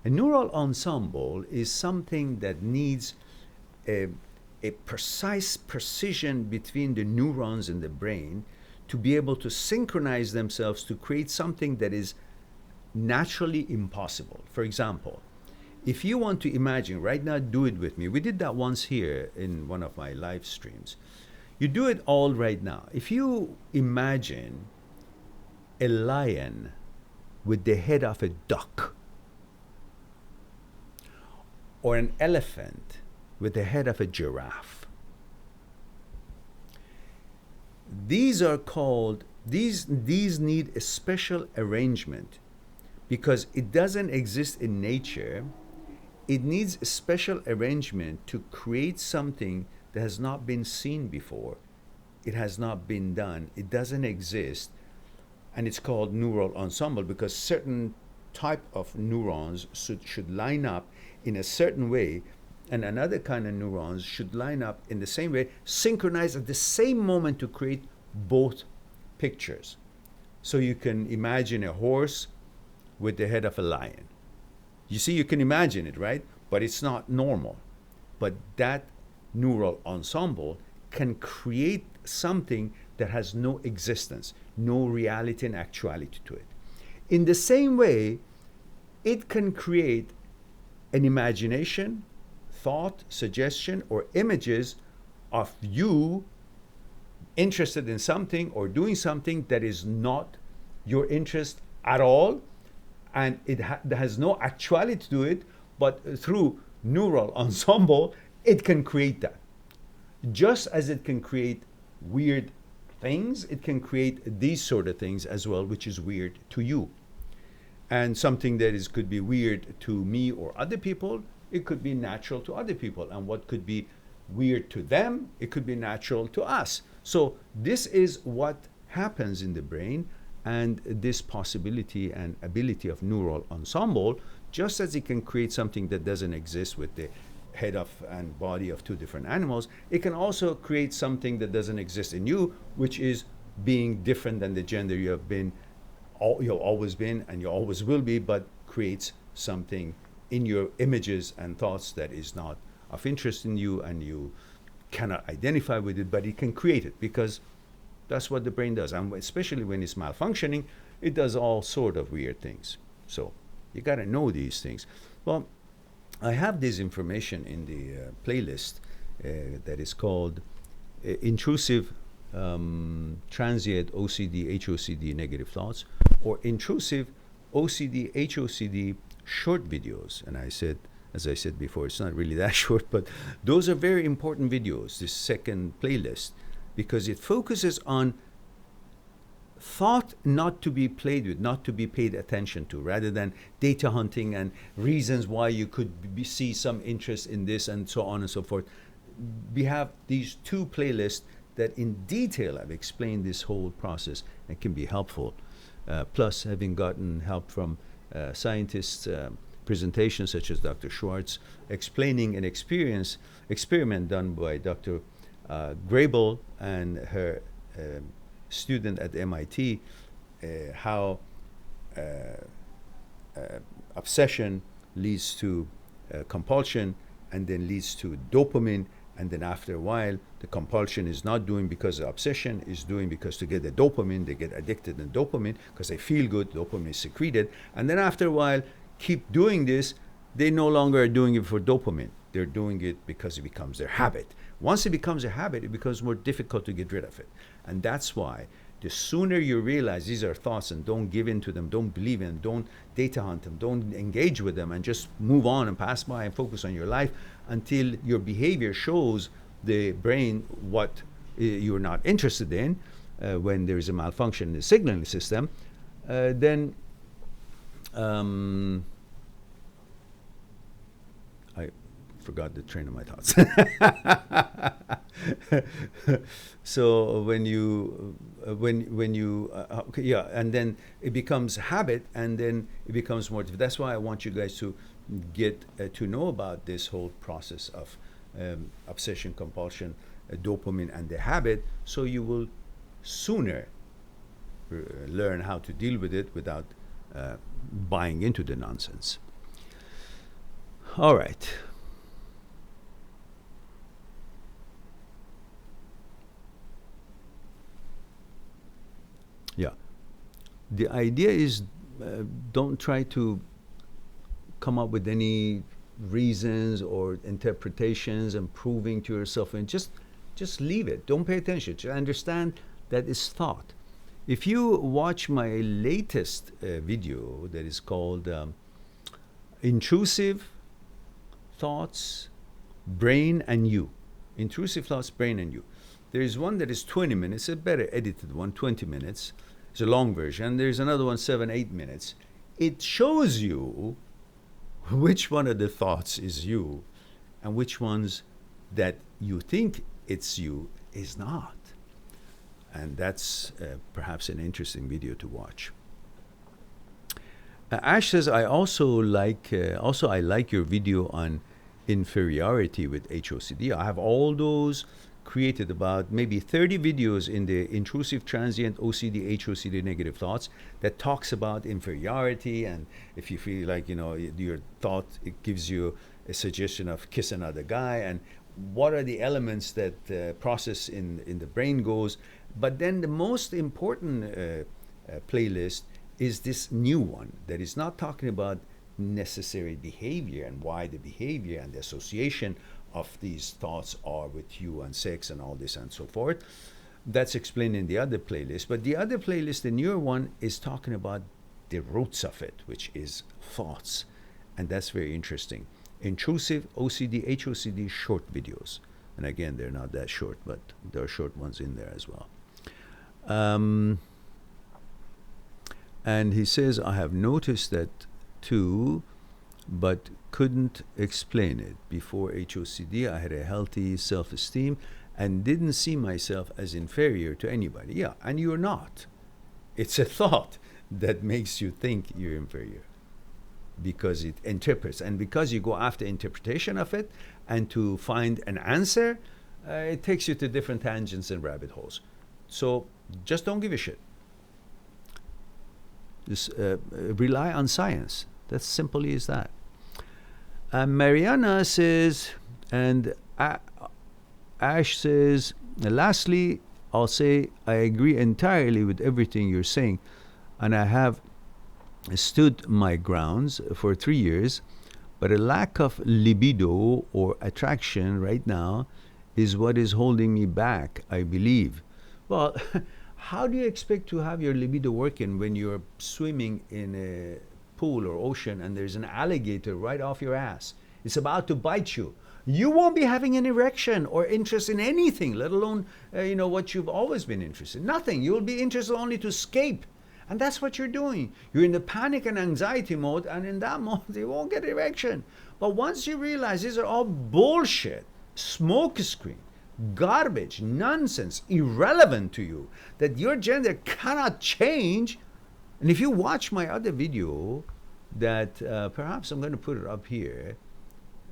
A neural ensemble is something that needs a precise precision between the neurons in the brain to be able to synchronize themselves to create something that is naturally impossible. For example, if you want to imagine, right now, do it with me. We did that once here in one of my live streams. You do it all right now. If you imagine a lion with the head of a duck, or an elephant with the head of a giraffe. These are called, these need a special arrangement because it doesn't exist in nature. It needs a special arrangement to create something that has not been seen before. It has not been done. It doesn't exist. And it's called neural ensemble because certain type of neurons should line up in a certain way, and another kind of neurons should line up in the same way, synchronized at the same moment to create both pictures. So you can imagine a horse with the head of a lion. You see, you can imagine it, right? But it's not normal. But that neural ensemble can create something that has no existence, no reality and actuality to it. In the same way, it can create an imagination, thought, suggestion, or images of you interested in something or doing something that is not your interest at all, and it has no actuality to it, but through neural ensemble, it can create that. Just as it can create weird things, it can create these sort of things as well, which is weird to you. And something that could be weird to me or other people, it could be natural to other people. And what could be weird to them, it could be natural to us. So this is what happens in the brain, and this possibility and ability of neural ensemble just as it can create something that doesn't exist with the head of and body of two different animals, it can also create something that doesn't exist in you, which is being different than the gender you have been, you've always been, and you always will be, but creates something in your images and thoughts that is not of interest in you, and you cannot identify with it, but it can create it, because that's what the brain does. And especially when it's malfunctioning, it does all sort of weird things. So you got to know these things. Well, I have this information in the playlist that is called Intrusive Transient OCD, HOCD Negative Thoughts, or Intrusive OCD, HOCD Short Videos. And I said, as I said before, it's not really that short, but those are very important videos, this second playlist, because it focuses on thought not to be played with, not to be paid attention to, rather than data hunting and reasons why you could see some interest in this and so on and so forth. We have these two playlists that in detail have explained this whole process and can be helpful. Plus, having gotten help from scientists, presentations such as Dr. Schwartz, explaining an experiment done by Dr. Grable and her student at MIT, how obsession leads to compulsion, and then leads to dopamine, and then after a while the compulsion is not doing because the obsession is doing because to get the dopamine, they get addicted to dopamine because they feel good, dopamine is secreted, and then after a while keep doing this, they no longer are doing it for dopamine, they're doing it because it becomes their habit. Once it becomes a habit, it becomes more difficult to get rid of it. And that's why the sooner you realize these are thoughts and don't give in to them, don't believe in them, don't data hunt them, don't engage with them, and just move on and pass by and focus on your life until your behavior shows the brain what you're not interested in, when there is a malfunction in the signaling system, then I forgot the train of my thoughts. So when you and then it becomes habit, and then it becomes more. That's why I want you guys to get to know about this whole process of obsession, compulsion, dopamine, and the habit, so you will sooner learn how to deal with it without buying into the nonsense. All right. Yeah. The idea is don't try to come up with any reasons or interpretations and proving to yourself, and just leave it. Don't pay attention. Just understand that it's thought. If you watch my latest video that is called Intrusive Thoughts, Brain and You. Intrusive Thoughts, Brain and You. There is one that is 20 minutes, a better edited one, 20 minutes. It's a long version. There's another one, 7-8 minutes. It shows you which one of the thoughts is you and which ones that you think it's you is not. And that's perhaps an interesting video to watch. Ash says, I like your video on inferiority with HOCD. I have all those created, about maybe 30 videos in the Intrusive Transient OCD, HOCD Negative Thoughts that talks about inferiority, and if you feel like, your thought, it gives you a suggestion of kiss another guy, and what are the elements that process in the brain goes. But then the most important playlist is this new one that is not talking about necessary behavior and why the behavior and the association of these thoughts are with you and sex and all this and so forth. That's explained in the other playlist. But the other playlist, the newer one, is talking about the roots of it, which is thoughts. And that's very interesting. Intrusive OCD, HOCD short videos. And again, they're not that short, but there are short ones in there as well. And he says, I have noticed that too, but couldn't explain it. Before HOCD, I had a healthy self-esteem and didn't see myself as inferior to anybody. Yeah, and you're not. It's a thought that makes you think you're inferior. because it interprets. And because you go after interpretation of it and to find an answer, it takes you to different tangents and rabbit holes. So just don't give a shit. Just rely on science. That's simply as that. Mariana says, and Ash says, lastly, I'll say I agree entirely with everything you're saying, and I have stood my grounds for 3 years, but a lack of libido or attraction right now is what is holding me back, I believe. Well, how do you expect to have your libido working when you're swimming in a pool or ocean and there's an alligator right off your ass? It's about to bite you. You won't be having an erection or interest in anything, let alone what you've always been interested in. Nothing. You'll be interested only to escape. And that's what you're doing. You're in the panic and anxiety mode, and in that mode, you won't get erection. But once you realize these are all bullshit, smokescreen, garbage, nonsense, irrelevant to you, that your gender cannot change. And if you watch my other video that perhaps I'm going to put it up here,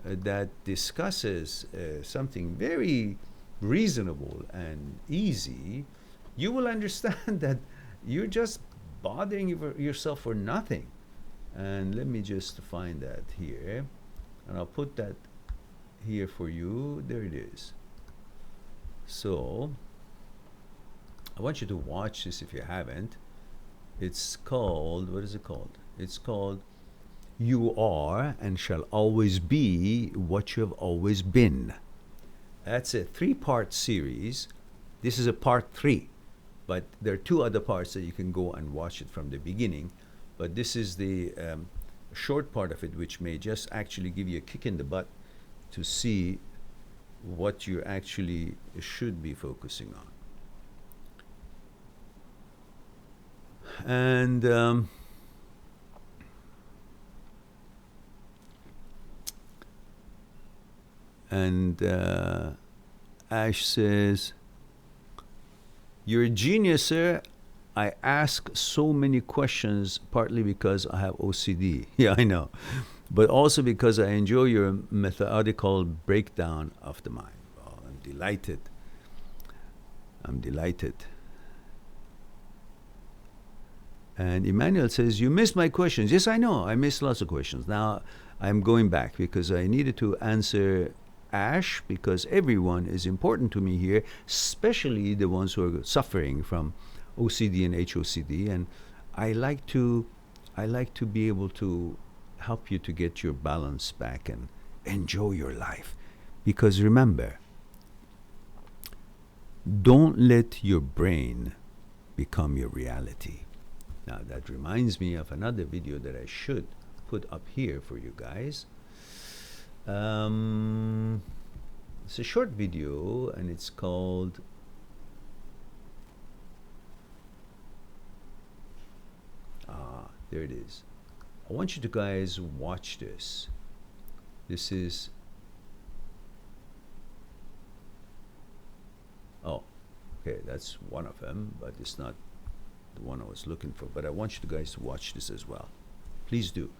that discusses something very reasonable and easy, you will understand that you're just bothering yourself for nothing. And let me just find that here, and I'll put that here for you. There it is. So I want you to watch this if you haven't. It's called, what is it called? It's called You Are and Shall Always Be What You Have Always Been. That's a 3-part series. This is a part 3, but there are 2 other parts that you can go and watch it from the beginning. But this is the short part of it, which may just actually give you a kick in the butt to see what you actually should be focusing on. And Ash says, "You're a genius, sir. I ask so many questions, partly because I have OCD." Yeah, I know. But also because I enjoy your methodical breakdown of the mind. Oh, I'm delighted. I'm delighted. And Emmanuel says, "You missed my questions." Yes, I know. I missed lots of questions. Now I'm going back because I needed to answer Ash, because everyone is important to me here, especially the ones who are suffering from OCD and HOCD. And I like to be able to help you to get your balance back and enjoy your life. Because remember, don't let your brain become your reality. Now that reminds me of another video that I should put up here for you guys. It's a short video, and it's called there it is. I want you to guys watch this. This is okay, that's one of them, but it's not the one I was looking for. But I want you guys to watch this as well. Please do.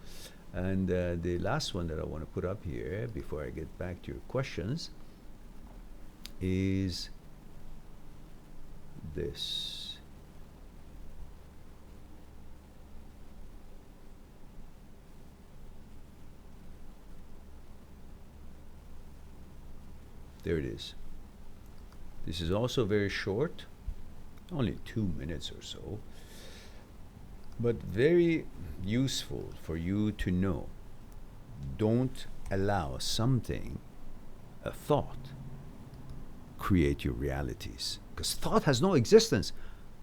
And the last one that I want to put up here before I get back to your questions is this. There it is. This is also very short, only 2 minutes or so, but very useful for you to know. Don't allow something, a thought, create your realities, because thought has no existence.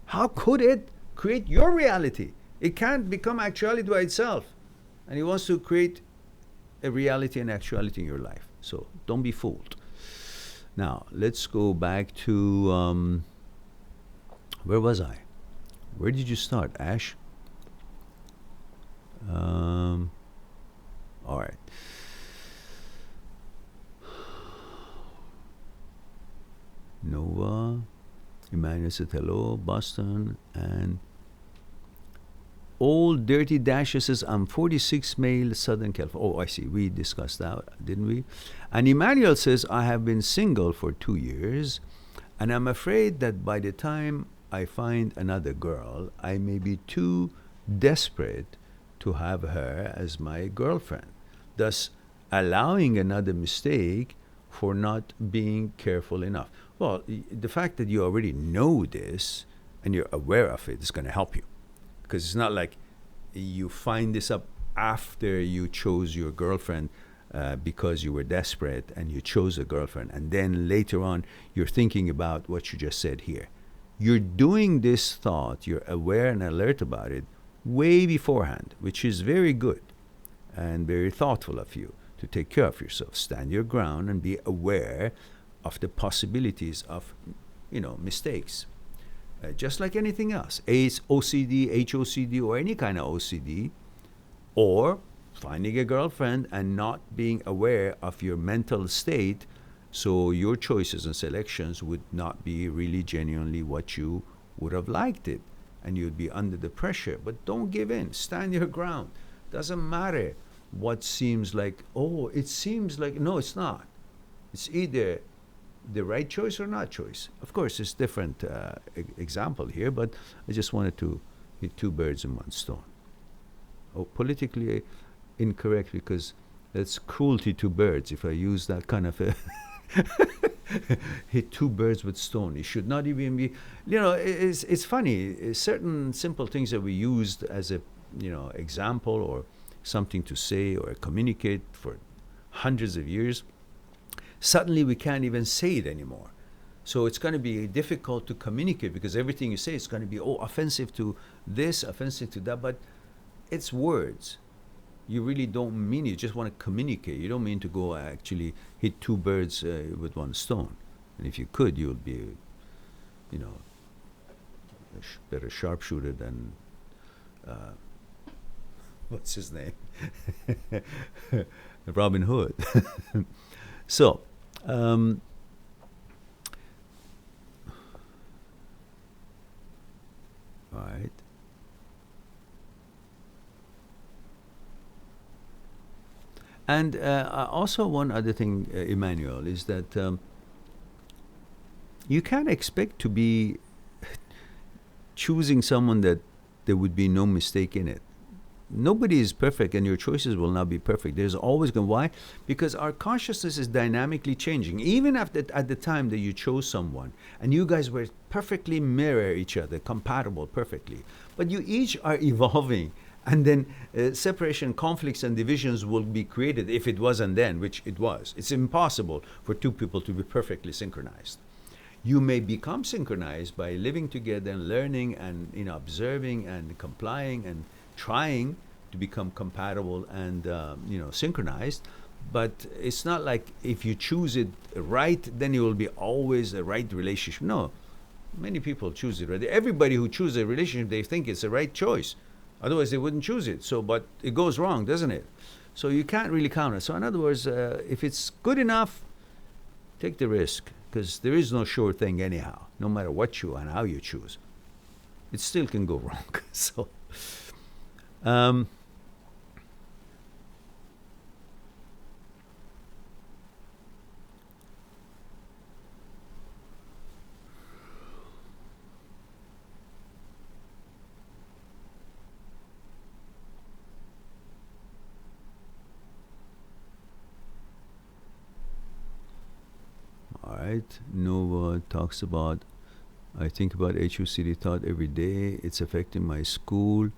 How could it create your reality? It can't become actuality by itself, and it wants to create a reality and actuality in your life. So don't be fooled. Now let's go back to where was I? Where did you start, Ash? All right. Nova, Emmanuel said hello, Boston, and Old Dirty Dasher says, I'm 46, male, Southern California. Oh, I see. We discussed that, didn't we? And Emmanuel says, I have been single for 2 years, and I'm afraid that by the time I find another girl, I may be too desperate to have her as my girlfriend, thus allowing another mistake for not being careful enough. Well, the fact that you already know this and you're aware of it is going to help you. Because it's not like you find this up after you chose your girlfriend because you were desperate and you chose a girlfriend, and then later on you're thinking about what you just said here. You're doing this thought, you're aware and alert about it way beforehand, which is very good and very thoughtful of you to take care of yourself. Stand your ground and be aware of the possibilities of, mistakes. Just like anything else, OCD, HOCD, or any kind of OCD, or finding a girlfriend and not being aware of your mental state, so your choices and selections would not be really genuinely what you would have liked it, and you'd be under the pressure. But don't give in. Stand your ground. Doesn't matter what seems like, it seems like, no, it's not. It's either the right choice or not choice. Of course, it's different example here, but I just wanted to hit two birds in one stone. Politically incorrect, because that's cruelty to birds if I use that kind of a hit two birds with stone. It should not even be, it's funny. Certain simple things that we used as a, example or something to say or communicate for hundreds of years, suddenly we can't even say it anymore. So it's going to be difficult to communicate, because everything you say is going to be, offensive to this, offensive to that, but it's words. You really don't mean it. You just want to communicate. You don't mean to go actually hit two birds with one stone. And if you could, you would be, a better sharpshooter than, what's his name? Robin Hood. So, all right. And also one other thing, Emmanuel, is that you can't expect to be choosing someone that there would be no mistake in it. Nobody is perfect, and your choices will not be perfect. There's always going to, why? Because our consciousness is dynamically changing. Even at the time that you chose someone, and you guys were perfectly mirror each other, compatible perfectly, but you each are evolving, and then separation, conflicts, and divisions will be created if it wasn't then, which it was. It's impossible for two people to be perfectly synchronized. You may become synchronized by living together and learning and observing and complying and trying to become compatible and synchronized, but it's not like if you choose it right, then it will be always the right relationship. No, many people choose it right. Everybody who chooses a relationship, they think it's the right choice. Otherwise, they wouldn't choose it. So, but it goes wrong, doesn't it? So you can't really count it. So in other words, if it's good enough, take the risk, because there is no sure thing anyhow. No matter what you and how you choose, it still can go wrong. So. All right, Nova talks about, I think about HOCD thought every day. It's affecting my school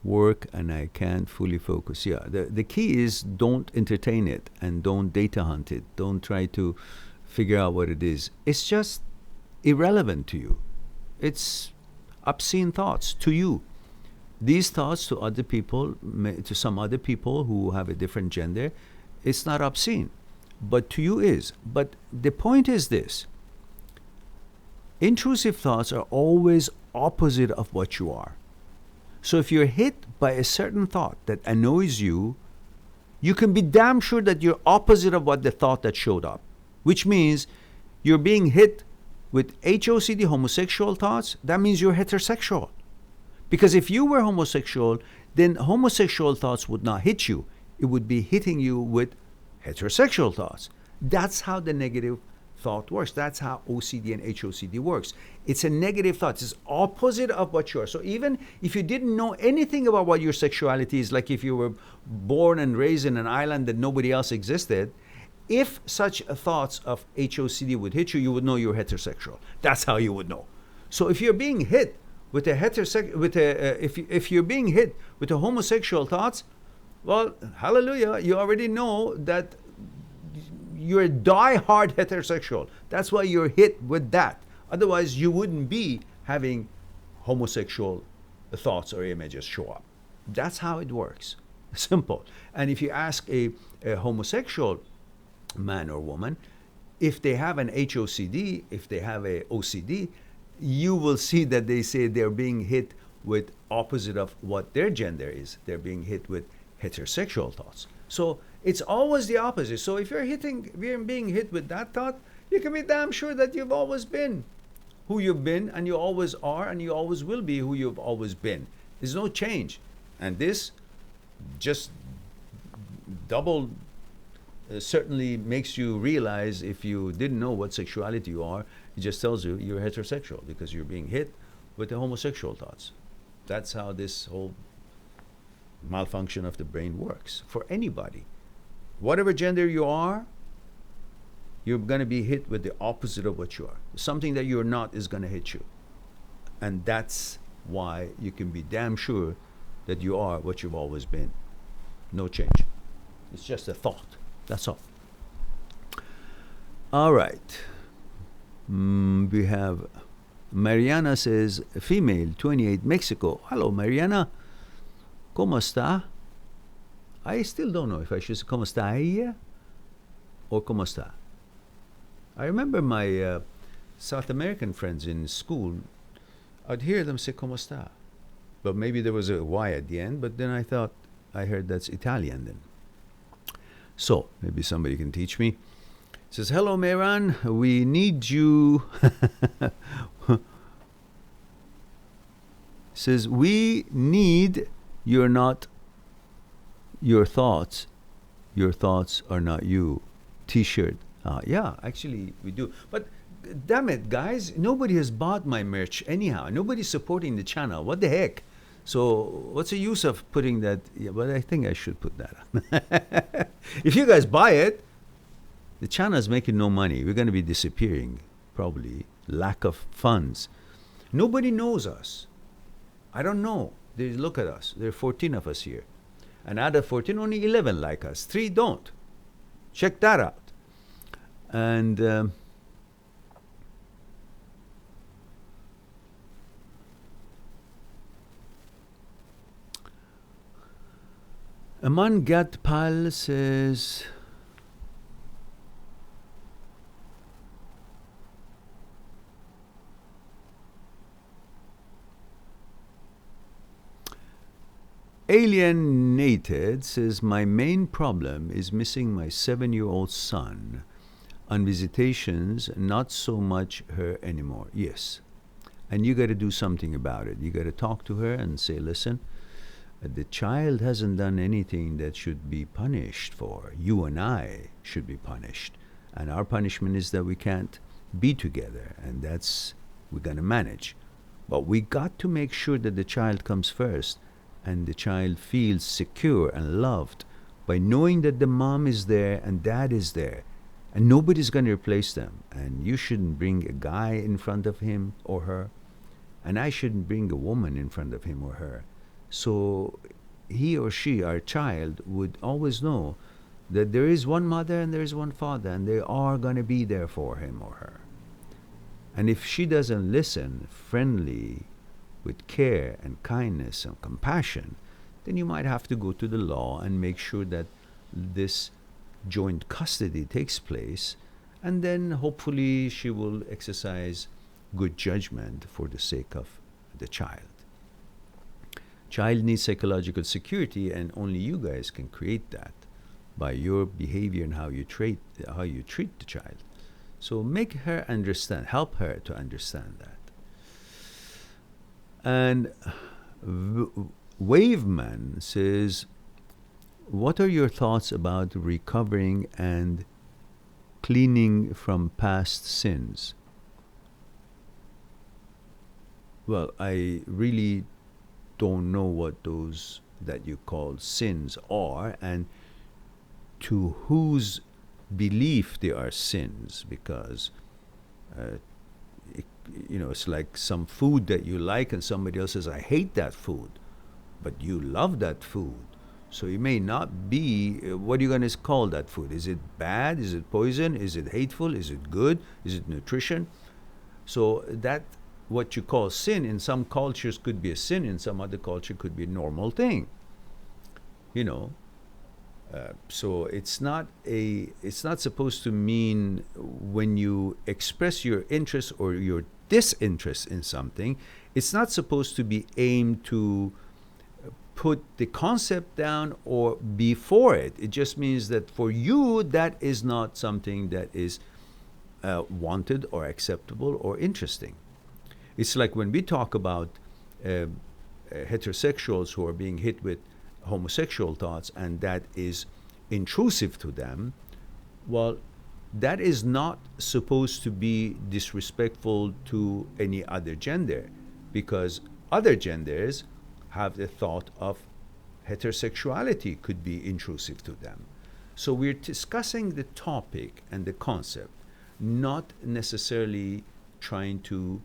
work and I can't fully focus. Yeah, the key is don't entertain it and don't data hunt it. Don't try to figure out what it is. It's just irrelevant to you. It's obscene thoughts to you. These thoughts to other people, to some other people who have a different gender, it's not obscene, but to you is. But the point is this: intrusive thoughts are always opposite of what you are. So if you're hit by a certain thought that annoys you, you can be damn sure that you're opposite of what the thought that showed up, which means you're being hit with HOCD, homosexual thoughts. That means you're heterosexual, Because if you were homosexual, then homosexual thoughts would not hit you. It would be hitting you with heterosexual thoughts. That's how the negative thought works. That's how OCD and HOCD works. It's a negative thought. It's opposite of what you are. So even if you didn't know anything about what your sexuality is, like if you were born and raised in an island that nobody else existed, if such thoughts of HOCD would hit you, you would know you're heterosexual. That's how you would know. So if you're being hit with a if you're being hit with a homosexual thoughts, well, hallelujah, you already know that you're a die-hard heterosexual. That's why you're hit with that. Otherwise, you wouldn't be having homosexual thoughts or images show up. That's how it works. Simple. And if you ask a homosexual man or woman, if they have an HOCD, if they have a OCD, you will see that they say they're being hit with opposite of what their gender is. They're being hit with heterosexual thoughts. So it's always the opposite. So if you're being hit with that thought, you can be damn sure that you've always been who you've been, and you always are, and you always will be who you've always been. There's no change. And this just double certainly makes you realize, if you didn't know what sexuality you are, it just tells you you're heterosexual because you're being hit with the homosexual thoughts. That's how this whole malfunction of the brain works for anybody. Whatever gender you are, you're going to be hit with the opposite of what you are. Something that you're not is going to hit you. And that's why you can be damn sure that you are what you've always been. No change. It's just a thought. That's all. All right. We have Mariana says, female, 28, Mexico. Hello, Mariana. ¿Cómo está? I still don't know if I should say ¿Cómo está ella? Or ¿Cómo está? I remember my South American friends in school, I'd hear them say ¿Cómo está? But maybe there was a Y at the end, but then I thought, I heard that's Italian then. So, maybe somebody can teach me. It says, hello, Mehran, we need you. Says, we need you're not your thoughts. Your thoughts are not you. T-shirt. Yeah, actually, we do. But damn it, guys, nobody has bought my merch anyhow. Nobody's supporting the channel. What the heck? So what's the use of putting that? Yeah, but I think I should put that on. If you guys buy it, the channel is making no money. We're going to be disappearing, probably. Lack of funds. Nobody knows us. I don't know. They look at us. There are 14 of us here. And out of 14, only 11 like us. 3 don't. Check that out. And Aman Gatpal says, alienated says, my main problem is missing my 7-year-old son on visitations, not so much her anymore. Yes. And you got to do something about it. You got to talk to her and say, listen, the child hasn't done anything that should be punished for. You and I should be punished. And our punishment is that we can't be together. And that's, we're going to manage. But we got to make sure that the child comes first and the child feels secure and loved by knowing that the mom is there and dad is there. And nobody's going to replace them. And you shouldn't bring a guy in front of him or her. And I shouldn't bring a woman in front of him or her. So he or she, our child, would always know that there is one mother and there is one father, and they are going to be there for him or her. And if she doesn't listen friendly, with care and kindness and compassion, then you might have to go to the law and make sure that this joint custody takes place, and then hopefully she will exercise good judgment for the sake of the child. Child needs psychological security, and only you guys can create that by your behavior and how you treat the child. So make her understand, help her to understand that. And Waveman says, what are your thoughts about recovering and cleaning from past sins? Well, I really don't know what those that you call sins are, and to whose belief they are sins, because it, it's like some food that you like and somebody else says, I hate that food, but you love that food. So it may not be, what are you going to call that food? Is it bad? Is it poison? Is it hateful? Is it good? Is it nutrition? So that, what you call sin, in some cultures could be a sin, in some other culture could be a normal thing. So it's not supposed to mean, when you express your interest or your disinterest in something, it's not supposed to be aimed to put the concept down or before it. It just means that for you, that is not something that is wanted or acceptable or interesting. It's like when we talk about heterosexuals who are being hit with homosexual thoughts, and that is intrusive to them. Well, that is not supposed to be disrespectful to any other gender, because other genders have the thought of heterosexuality could be intrusive to them. So we're discussing the topic and the concept, not necessarily trying to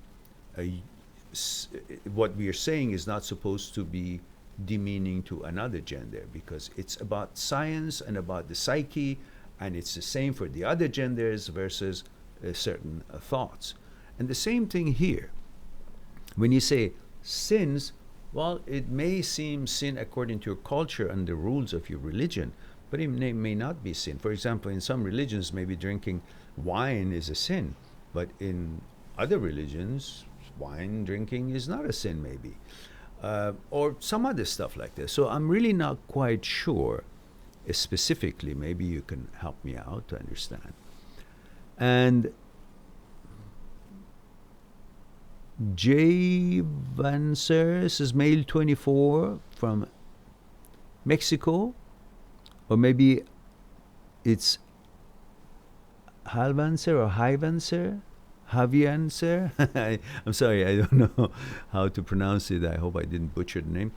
what we are saying is not supposed to be demeaning to another gender, because it's about science and about the psyche, and it's the same for the other genders versus certain thoughts. And the same thing here. When you say sins, well, it may seem sin according to your culture and the rules of your religion, but it may not be sin. For example, in some religions, maybe drinking wine is a sin, but in other religions, wine drinking is not a sin, maybe. Or some other stuff like this. So I'm really not quite sure specifically. Maybe you can help me out to understand. And Jay Vancer says, male 24 from Mexico, or maybe it's Halvancer or Hivancer, Javiancer. I'm sorry, I don't know how to pronounce it. I hope I didn't butcher the name.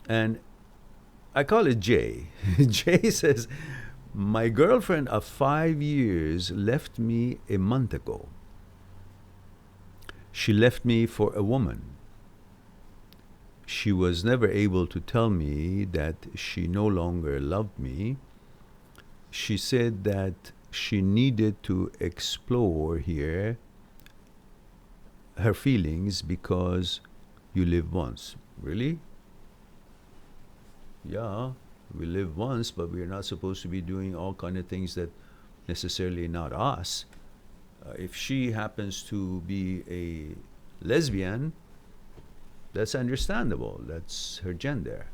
And I call it Jay. Jay says, my girlfriend of 5 years left me a month ago. She left me for a woman. She was never able to tell me that she no longer loved me. She said that she needed to explore here her feelings because you live once. Really? Yeah, we live once, but we're not supposed to be doing all kind of things that necessarily not us. If she happens to be a lesbian, that's understandable. That's her gender.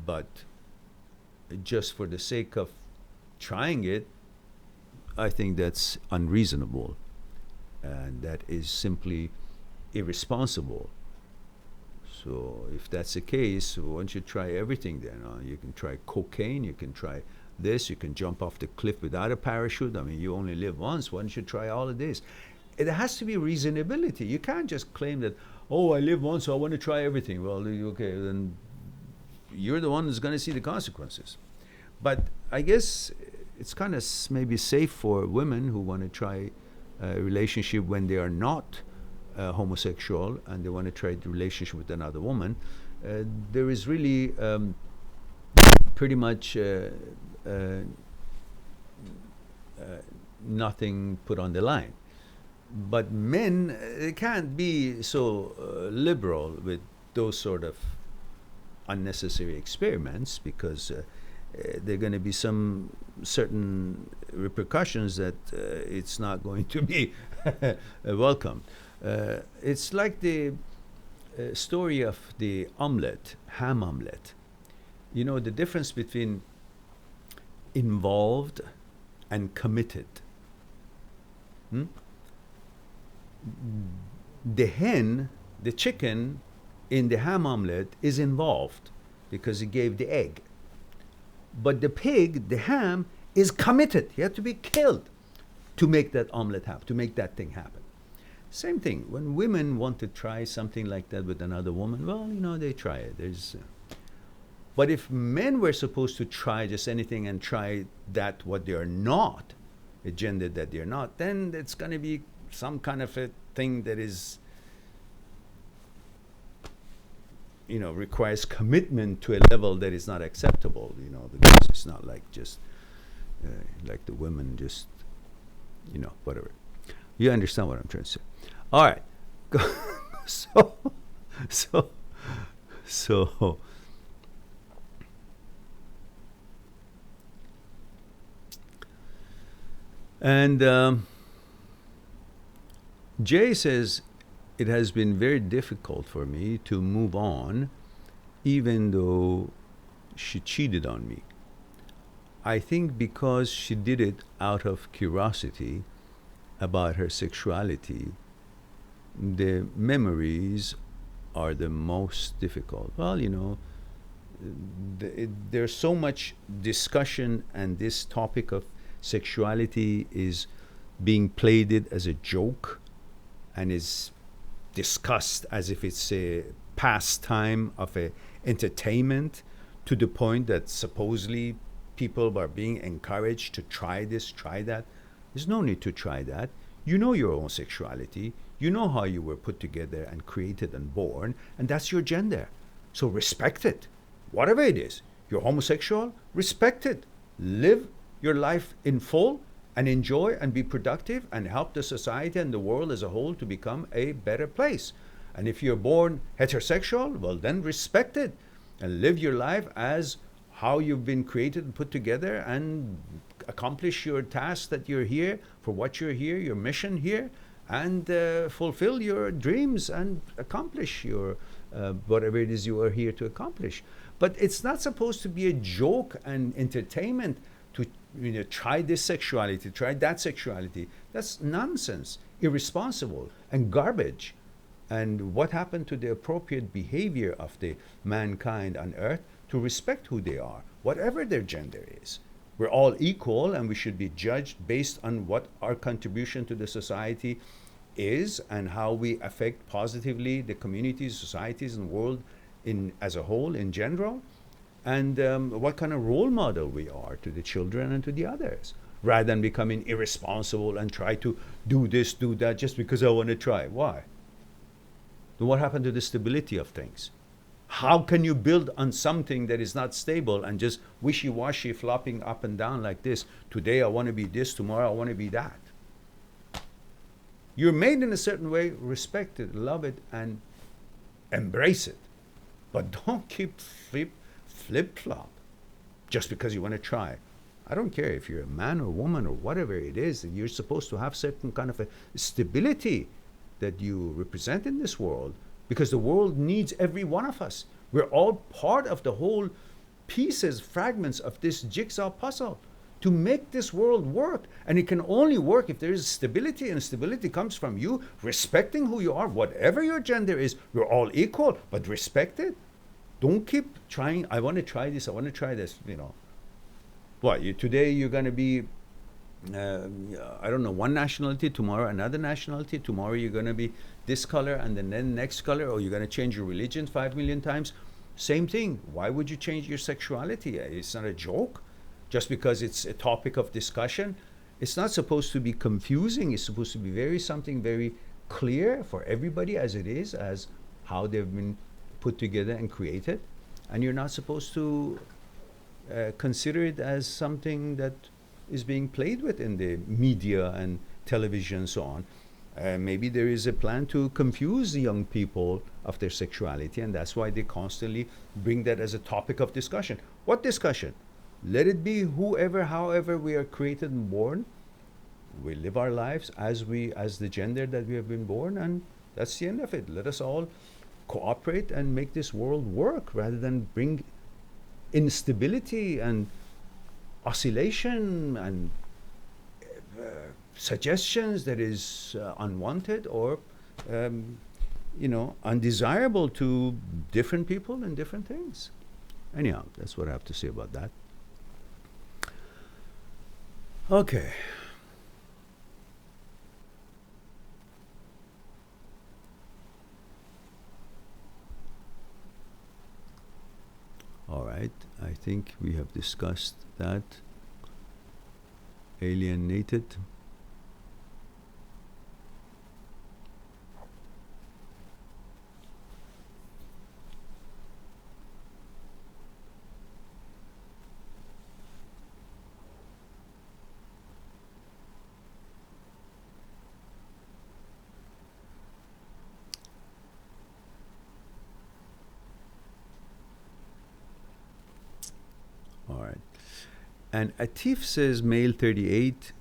But just for the sake of trying it, I think that's unreasonable. And that is simply irresponsible. So if that's the case, why don't you try everything then? You can try cocaine, you can try this, you can jump off the cliff without a parachute. I mean, you only live once. Why don't you try all of this? It has to be reasonability. You can't just claim that, oh, I live once, so I want to try everything. Well, okay, then you're the one who's going to see the consequences. But I guess it's kind of maybe safe for women who want to try a relationship when they are not homosexual and they want to try the relationship with another woman. There is really pretty much nothing put on the line. But men can't be so liberal with those sort of unnecessary experiments, because there are going to be some certain repercussions that it's not going to be welcome. It's like the story of the omelette, ham omelette. You know, the difference between involved and committed. The hen, the chicken, in the ham omelet is involved because he gave the egg. But the pig, the ham, is committed. He had to be killed to make that omelet happen, to make that thing happen. Same thing. When women want to try something like that with another woman, well, they try it. But if men were supposed to try just anything and try that what they are not, a gender that they're not, then it's going to be some kind of a thing that is, requires commitment to a level that is not acceptable, because it's not like just like the women just, whatever. You understand what I'm trying to say. All right. So and Jay says, it has been very difficult for me to move on, even though she cheated on me. I think because she did it out of curiosity about her sexuality, the memories are the most difficult. Well, there's so much discussion, and this topic of sexuality is being played it as a joke and is discussed as if it's a pastime of a entertainment, to the point that supposedly people are being encouraged to try this, try that. There's no need to try that. You know your own sexuality. You know how you were put together and created and born, and that's your gender. So respect it. Whatever it is. You're homosexual, respect it. Live your life in full and enjoy and be productive and help the society and the world as a whole to become a better place. And if you're born heterosexual, well, then respect it and live your life as how you've been created and put together, and accomplish your task that you're here, for what you're here, your mission here, and fulfill your dreams and accomplish your whatever it is you are here to accomplish. But it's not supposed to be a joke and entertainment to try this sexuality, try that sexuality. That's nonsense, irresponsible, and garbage. And what happened to the appropriate behavior of the mankind on earth to respect who they are, whatever their gender is? We're all equal, and we should be judged based on what our contribution to the society is and how we affect positively the communities, societies, and world as a whole in general, and what kind of role model we are to the children and to the others, rather than becoming irresponsible and try to do this, do that, just because I want to try. Why? Then what happened to the stability of things? How can you build on something that is not stable and just wishy-washy, flopping up and down like this? Today I want to be this, tomorrow I want to be that. You're made in a certain way, respect it, love it, and embrace it. But don't keep flip-flop just because you want to try. I don't care if you're a man or woman or whatever it is, you're supposed to have certain kind of a stability that you represent in this world, because the world needs every one of us. We're all part of the whole pieces, fragments of this jigsaw puzzle to make this world work. And it can only work if there is stability, and stability comes from you respecting who you are, whatever your gender is. We're all equal, but respect it. Don't keep trying, I want to try this, I want to try this, What, today you're going to be, I don't know, one nationality, tomorrow another nationality, tomorrow you're going to be this color and then next color, or you're going to change your religion 5 million times. Same thing. Why would you change your sexuality? It's not a joke. Just because it's a topic of discussion, it's not supposed to be confusing. It's supposed to be something very clear for everybody as it is, as how they've been put together and created. And you're not supposed to consider it as something that is being played with in the media and television and so on. Maybe there is a plan to confuse the young people of their sexuality, and that's why they constantly bring that as a topic of discussion. What discussion? Let it be whoever, however we are created and born. We live our lives as the gender that we have been born, and that's the end of it. Let us all cooperate and make this world work, rather than bring instability and oscillation and suggestions that is unwanted or undesirable to different people and different things. Anyhow, that's what I have to say about that. Okay. All right, I think we have discussed that. Alienated. All right. And Atif says, male 38,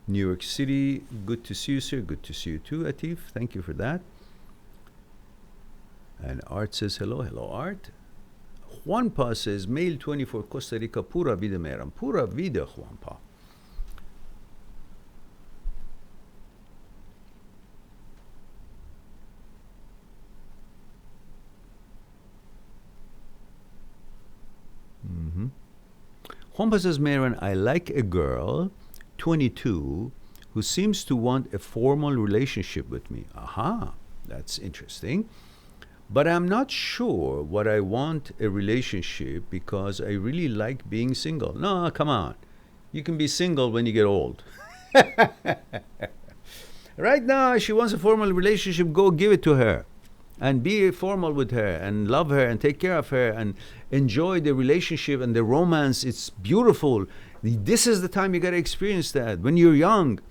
New York City. Good to see you, sir. Good to see you too, Atif. Thank you for that. And Art says, hello. Hello, Art. Juanpa says, male 24, Costa Rica. Pura vida, meram. Pura vida, Juanpa. Juanpa says, Marin, I like a girl, 22, who seems to want a formal relationship with me. Aha, that's interesting. But I'm not sure what I want a relationship because I really like being single. No, come on. You can be single when you get old. Right now, she wants a formal relationship, go give it to her. And be formal with her and love her and take care of her and enjoy the relationship and the romance. It's beautiful. This is the time you got to experience that. When you're young,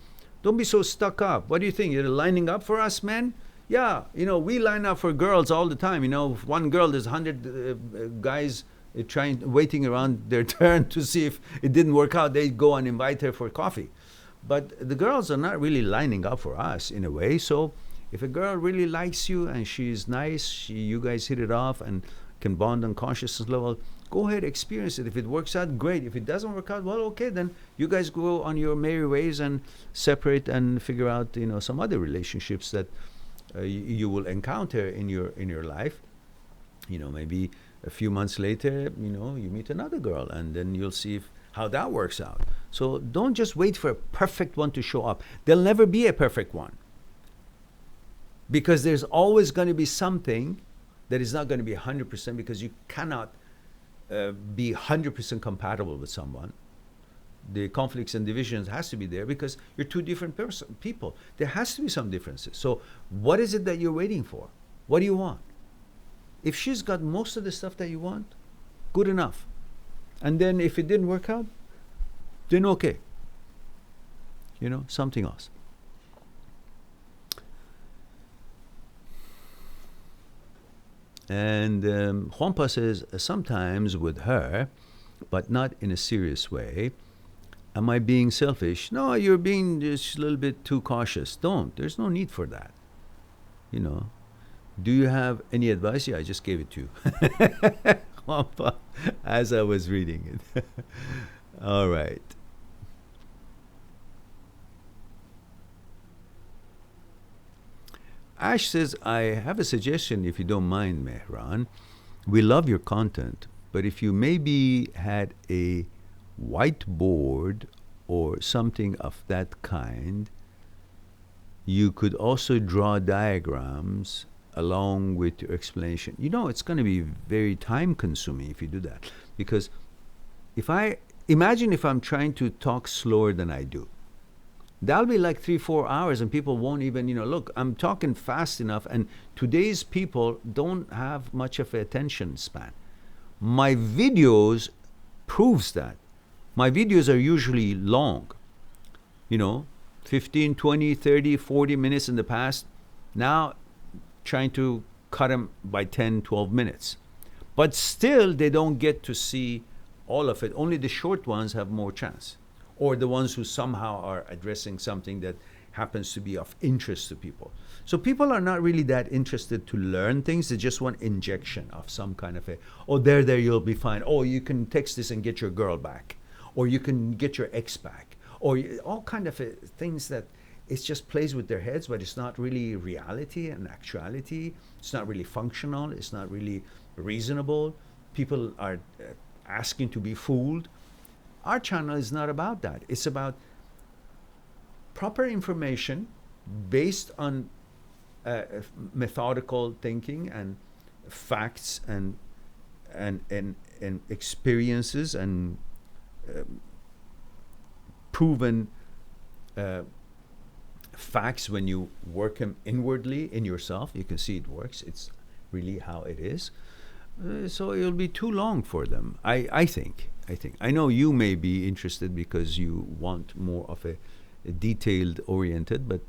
don't be so stuck up. What do you think? You're lining up for us, men? Yeah, we line up for girls all the time. If one girl, there's 100 guys waiting around their turn to see if it didn't work out. They go and invite her for coffee. But the girls are not really lining up for us in a way. So if a girl really likes you and she's nice, you guys hit it off and can bond on consciousness level, go ahead, experience it. If it works out, great. If it doesn't work out, well, okay, then you guys go on your merry ways and separate and figure out, some other relationships that you will encounter in your life. Maybe a few months later, you meet another girl and then you'll see how that works out. So don't just wait for a perfect one to show up. There'll never be a perfect one. Because there's always going to be something that is not going to be 100% because you cannot be 100% compatible with someone. The conflicts and divisions has to be there because you're two different people. There has to be some differences. So what is it that you're waiting for? What do you want? If she's got most of the stuff that you want, good enough. And then if it didn't work out, then okay. Something else. And Juanpa says, sometimes with her, but not in a serious way. Am I being selfish? No, you're being just a little bit too cautious. Don't. There's no need for that. Do you have any advice? Yeah, I just gave it to you. Juanpa, as I was reading it. All right. Ash says, I have a suggestion if you don't mind, Mehran. We love your content, but if you maybe had a whiteboard or something of that kind, you could also draw diagrams along with your explanation. It's going to be very time consuming if you do that. Because imagine if I'm trying to talk slower than I do. That'll be like 3-4 hours and people won't even, look, I'm talking fast enough and today's people don't have much of an attention span. My videos proves that. My videos are usually long, 15, 20, 30, 40 minutes in the past. Now trying to cut them by 10, 12 minutes. But still they don't get to see all of it. Only the short ones have more chance. Or the ones who somehow are addressing something that happens to be of interest to people. So people are not really that interested to learn things. They just want injection of some kind of there, you'll be fine. Oh, you can text this and get your girl back. Or you can get your ex back. Or all kind of things that it just plays with their heads, but it's not really reality and actuality. It's not really functional. It's not really reasonable. People are asking to be fooled. Our channel is not about that. It's about proper information based on methodical thinking and facts and experiences and proven facts. When you work them inwardly in yourself, you can see it works. It's really how it is. So it'll be too long for them. I think. I know you may be interested because you want more of a detailed oriented, but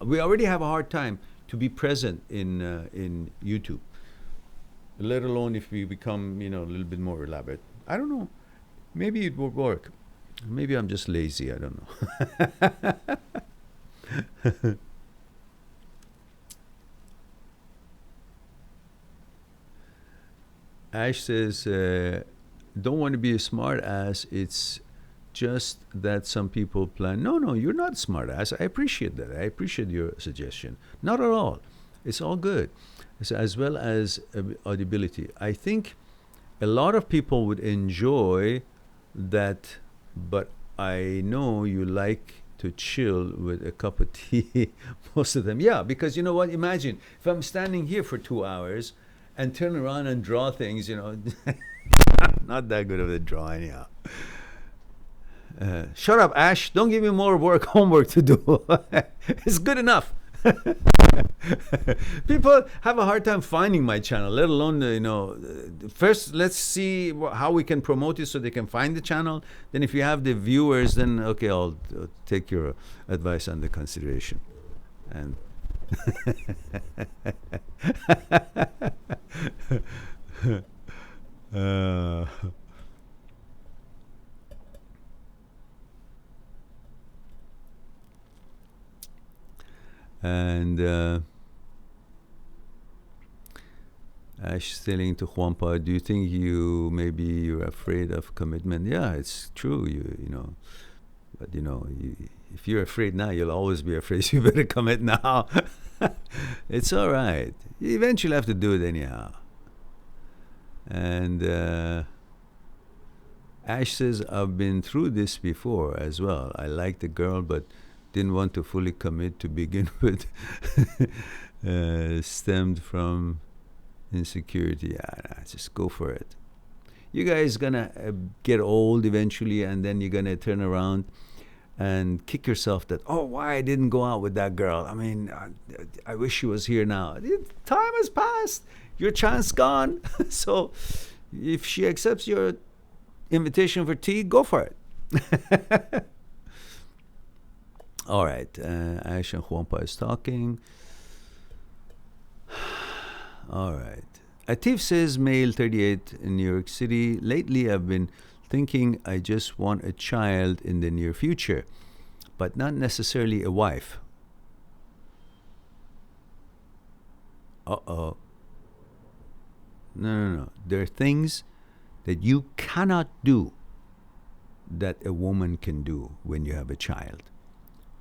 we already have a hard time to be present in YouTube, let alone if we become a little bit more elaborate. I don't know. Maybe it will work. Maybe I'm just lazy. I don't know. Ash says, don't want to be a smart ass. It's just that some people plan. No, you're not smart ass. I appreciate that. I appreciate your suggestion. Not at all. It's all good. As well as audibility. I think a lot of people would enjoy that, but I know you like to chill with a cup of tea. Most of them. Yeah, because you know what? Imagine if I'm standing here for 2 hours and turn around and draw things, not that good of a draw anyhow. Shut up, Ash. Don't give me more homework to do. It's good enough. People have a hard time finding my channel, let alone, first let's see how we can promote it so they can find the channel. Then if you have the viewers, then okay, I'll take your advice under consideration. And Ash saying to Juanpa, do you think maybe you're afraid of commitment? Yeah, it's true. But if you're afraid now, you'll always be afraid. So you better commit now. It's all right. You eventually have to do it anyhow. And Ash says, I've been through this before as well. I liked the girl, but didn't want to fully commit to begin with. Stemmed from insecurity. Just go for it. You guys gonna get old eventually, and then you're gonna turn around and kick yourself that, why I didn't go out with that girl. I mean, I wish she was here now. Time has passed. Your chance gone. So if she accepts your invitation for tea, go for it. All right. Ash and Juanpa is talking. All right. Atif says, male 38 in New York City. Lately, I've been thinking I just want a child in the near future, but not necessarily a wife. Uh-oh. No. There are things that you cannot do that a woman can do when you have a child.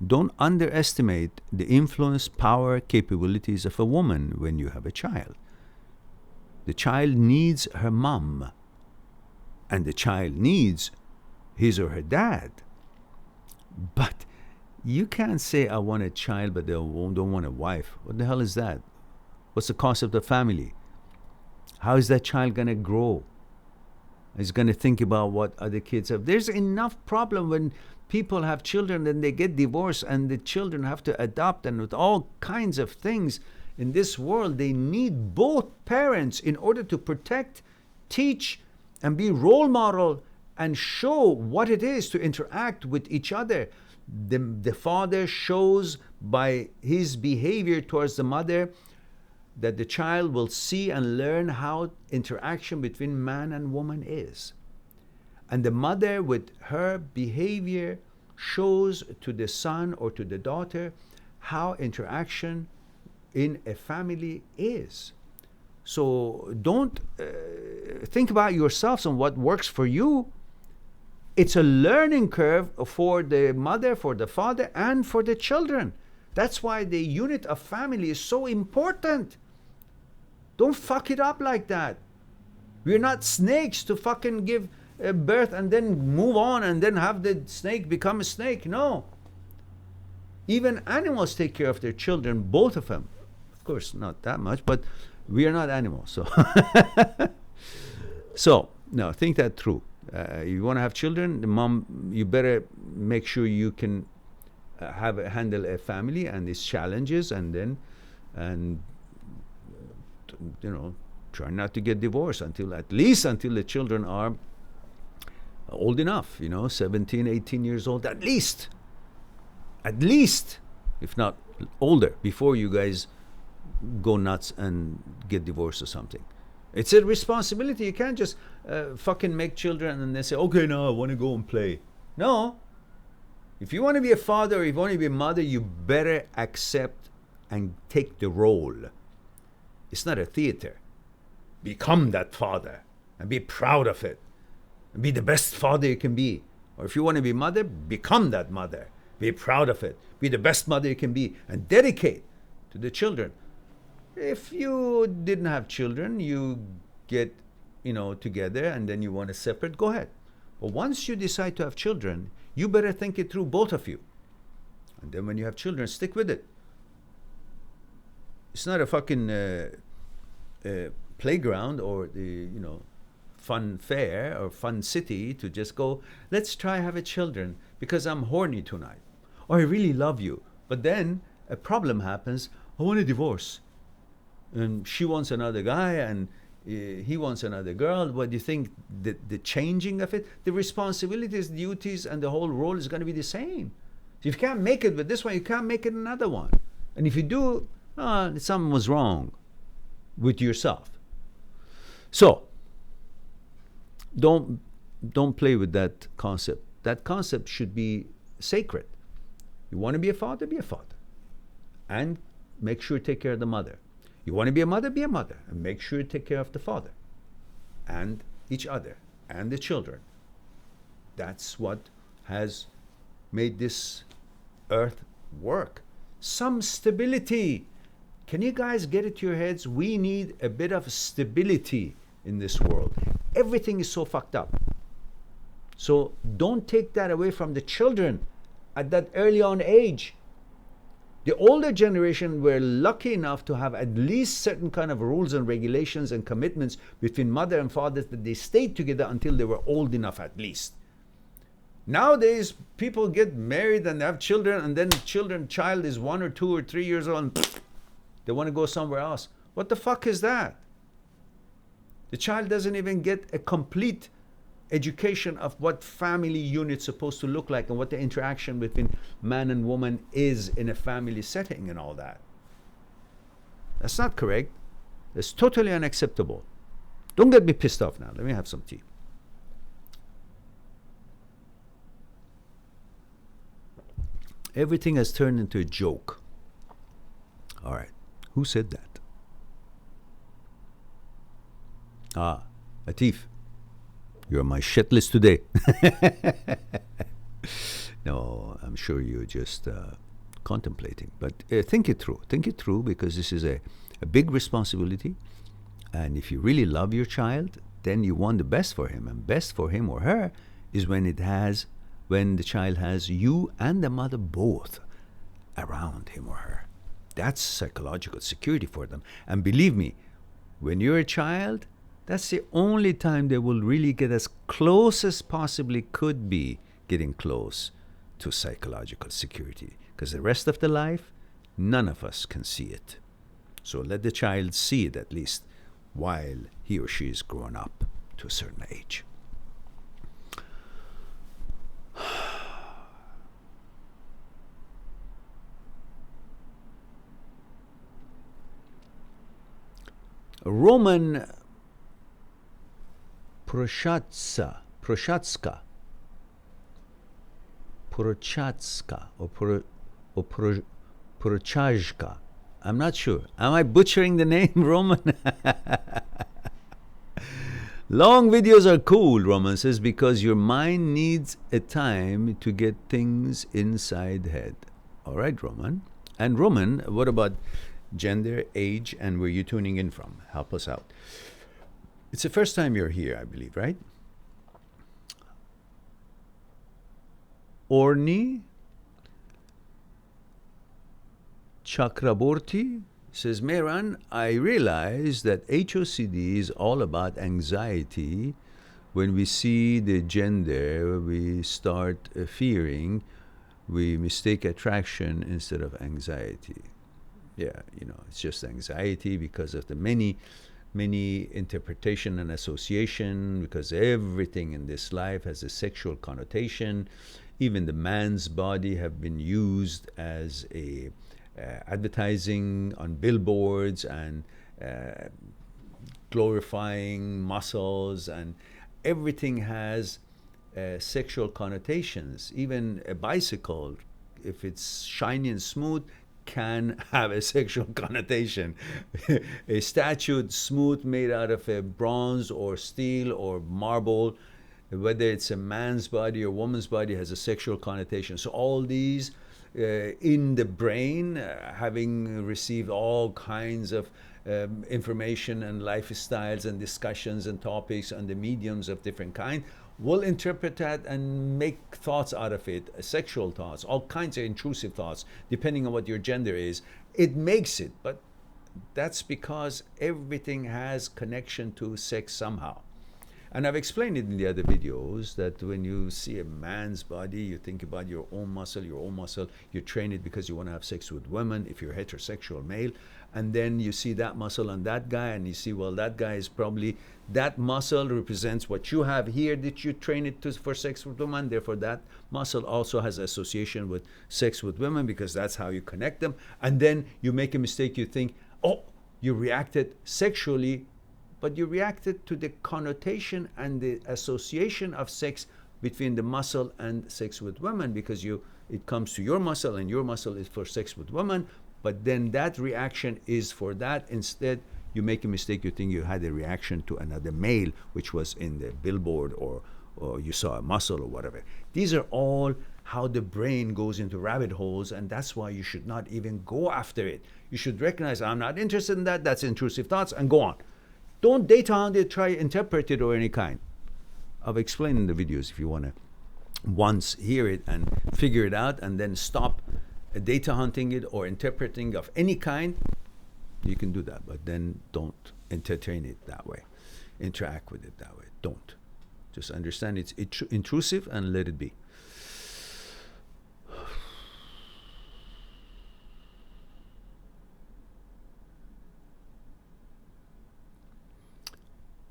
Don't underestimate the influence, power, capabilities of a woman when you have a child. The child needs her mom, and the child needs his or her dad. But you can't say, I want a child, but don't want a wife. What the hell is that? What's the concept of family? How is that child going to grow? Is going to think about what other kids have. There's enough problem when people have children and they get divorced and the children have to adopt, and with all kinds of things in this world, they need both parents in order to protect, teach, and be role model and show what it is to interact with each other. The father shows by his behavior towards the mother that the child will see and learn how interaction between man and woman is. And the mother, with her behavior, shows to the son or to the daughter how interaction in a family is. So don't think about yourselves and what works for you. It's a learning curve for the mother, for the father, and for the children. That's why the unit of family is so important. Don't fuck it up like that. We're not snakes to fucking give birth and then move on and then have the snake become a snake. No. Even animals take care of their children, both of them. Of course, not that much, but we are not animals. So, so no, think that through. You want to have children, the mom, you better make sure you can handle a family and its challenges, and then, try not to get divorced at least until the children are old enough, 17, 18 years old, at least, if not older, before you guys go nuts and get divorced or something. It's a responsibility. You can't just fucking make children and then say, okay, now I want to go and play. No. If you want to be a father or if you want to be a mother, you better accept and take the role. It's not a theater. Become that father and be proud of it. And be the best father you can be. Or if you want to be a mother, become that mother. Be proud of it. Be the best mother you can be. And dedicate to the children. If you didn't have children, you get, together and then you want to separate, go ahead. But once you decide to have children, you better think it through, both of you. And then when you have children, stick with it. It's not a fucking playground or the, fun fair or fun city to just go, let's try have a children because I'm horny tonight. Or I really love you. But then a problem happens, I want a divorce. And she wants another guy and he wants another girl. What do you think, the changing of it? The responsibilities, duties, and the whole role is going to be the same. So if you can't make it with this one, you can't make it another one. And if you do, something was wrong with yourself. So, don't play with that concept. That concept should be sacred. You want to be a father, be a father. And make sure you take care of the mother. You want to be a mother, and make sure you take care of the father and each other and the children. That's what has made this earth work. Some stability. Can you guys get it to your heads? We need a bit of stability in this world. Everything is so fucked up. So don't take that away from the children at that early on age. The older generation were lucky enough to have at least certain kind of rules and regulations and commitments between mother and father that they stayed together until they were old enough at least. Nowadays, people get married and have children, and then child is 1 or 2 or 3 years old and they want to go somewhere else. What the fuck is that? The child doesn't even get a complete education of what family unit's supposed to look like and what the interaction between man and woman is in a family setting and all that. That's not correct. It's totally unacceptable. Don't get me pissed off now. Let me have some tea. Everything has turned into a joke. All right. Who said that? Atif. You're on my shit list today. No, I'm sure you're just contemplating. But think it through. Think it through, because this is a big responsibility. And if you really love your child, then you want the best for him. And best for him or her is when the child has you and the mother both around him or her. That's psychological security for them. And believe me, when you're a child, that's the only time they will really get as close as possibly could be getting close to psychological security. Because the rest of the life, none of us can see it. So let the child see it at least while he or she is growing up to a certain age. Roman Prochazka or Prochazka. I'm not sure. Am I butchering the name, Roman? Long videos are cool, Roman says, because your mind needs a time to get things inside the head. All right, Roman. And Roman, what about gender, age, and where you're tuning in from? Help us out. It's the first time you're here, I believe, right? Orni Chakraborty says, Mehran, I realize that HOCD is all about anxiety. When we see the gender, we start fearing. We mistake attraction instead of anxiety. Yeah, it's just anxiety because of the many interpretation and association, because everything in this life has a sexual connotation. Even the man's body have been used as a advertising on billboards and glorifying muscles, and everything has sexual connotations. Even a bicycle, if it's shiny and smooth, can have a sexual connotation. A statue smooth made out of a bronze or steel or marble, whether it's a man's body or woman's body, has a sexual connotation. So all these in the brain, having received all kinds of information and lifestyles and discussions and topics on the mediums of different kind, will interpret that and make thoughts out of it, sexual thoughts, all kinds of intrusive thoughts, depending on what your gender is. It makes it, but that's because everything has connection to sex somehow. And I've explained it in the other videos that when you see a man's body, you think about your own muscle, you train it because you want to have sex with women if you're a heterosexual male. And then you see that muscle on that guy, and you see, well, that guy is probably, that muscle represents what you have here, that you train it for sex with women. Therefore, that muscle also has association with sex with women because that's how you connect them. And then you make a mistake, you think, oh, you reacted sexually, but you reacted to the connotation and the association of sex between the muscle and sex with women, because it comes to your muscle and your muscle is for sex with women, but then that reaction is for that. Instead, you make a mistake, you think you had a reaction to another male, which was in the billboard, or you saw a muscle or whatever. These are all how the brain goes into rabbit holes, and that's why you should not even go after it. You should recognize, I'm not interested in that, that's intrusive thoughts, and go on. Don't data hunt it, try interpret it or any kind. I've explained in the videos if you want to once hear it and figure it out and then stop data hunting it or interpreting of any kind, you can do that, but then don't entertain it that way. Interact with it that way. Don't. Just understand it's intrusive and let it be.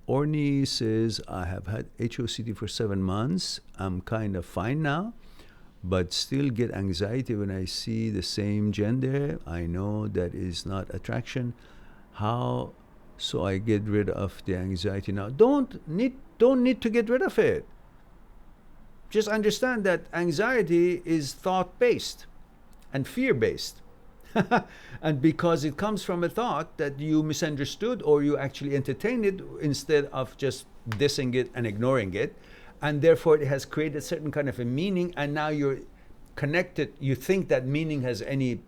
Orny says, I have had HOCD for 7 months. I'm kind of fine now, but still get anxiety when I see the same gender. I know that is not attraction. How so I get rid of the anxiety now? Don't need to get rid of it. Just understand that anxiety is thought-based and fear-based. And because it comes from a thought that you misunderstood or you actually entertained it instead of just dissing it and ignoring it, and therefore it has created a certain kind of a meaning, and now you're connected, you think that meaning has any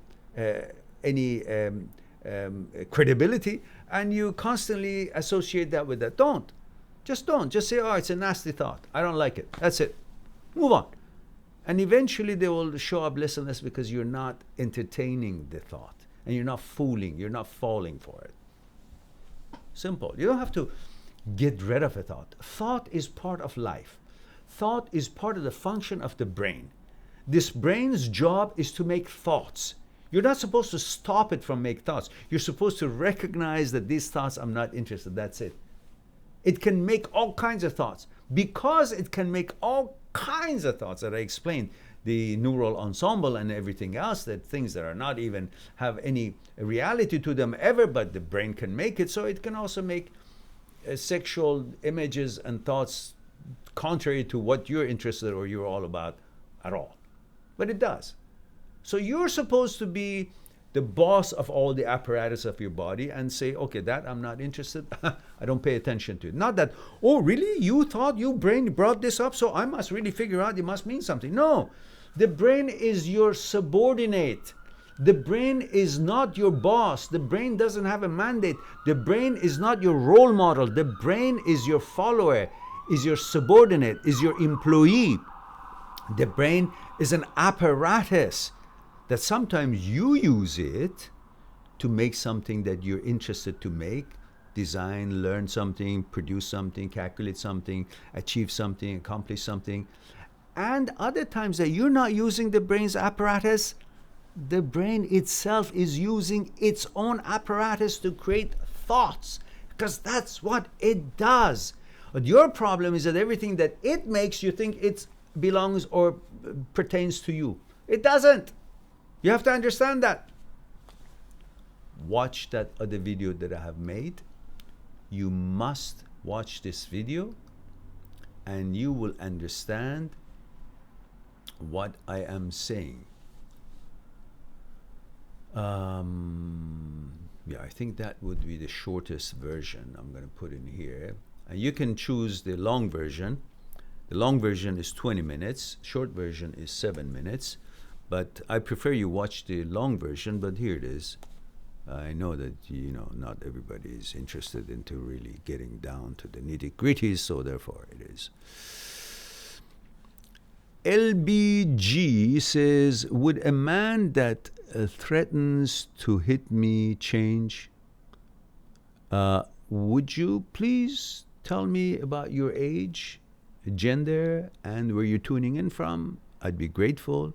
credibility, and you constantly associate that with that. Just say, oh, it's a nasty thought, I don't like it, that's it, move on. And eventually they will show up less and less because you're not entertaining the thought and you're not you're not falling for it. Simple. You don't have to get rid of a thought. Thought is part of life. Thought is part of the function of the brain. This brain's job is to make thoughts. You're not supposed to stop it from making thoughts. You're supposed to recognize that these thoughts, I'm not interested, that's it. It can make all kinds of thoughts. Because it can make all kinds of thoughts that I explained, the neural ensemble and everything else, that things that are not even have any reality to them ever, but the brain can make it, so it can also make sexual images and thoughts contrary to what you're interested or you're all about at all. But it does. So you're supposed to be the boss of all the apparatus of your body, and say, okay, that I'm not interested. I don't pay attention to it. Not that, oh, really? You thought your brain brought this up, so I must really figure out it must mean something. No, the brain is your subordinate. The brain is not your boss. The brain doesn't have a mandate. The brain is not your role model. The brain is your follower, is your subordinate, is your employee. The brain is an apparatus that sometimes you use it to make something that you're interested to make, design, learn something, produce something, calculate something, achieve something, accomplish something. And other times that you're not using the brain's apparatus, the brain itself is using its own apparatus to create thoughts, because that's what it does. But your problem is that everything that it makes you think it belongs or pertains to you. It doesn't. You have to understand that. Watch that other video that I have made. You must watch this video and you will understand what I am saying. Yeah, I think that would be the shortest version I'm going to put in here. And you can choose the long version. The long version is 20 minutes. Short version is 7 minutes. But I prefer you watch the long version, but here it is. I know that, not everybody is interested into really getting down to the nitty-gritties, so therefore it is. LBG says, would a man that threatens to hit me change? Would you please tell me about your age, gender, and where you're tuning in from? I'd be grateful,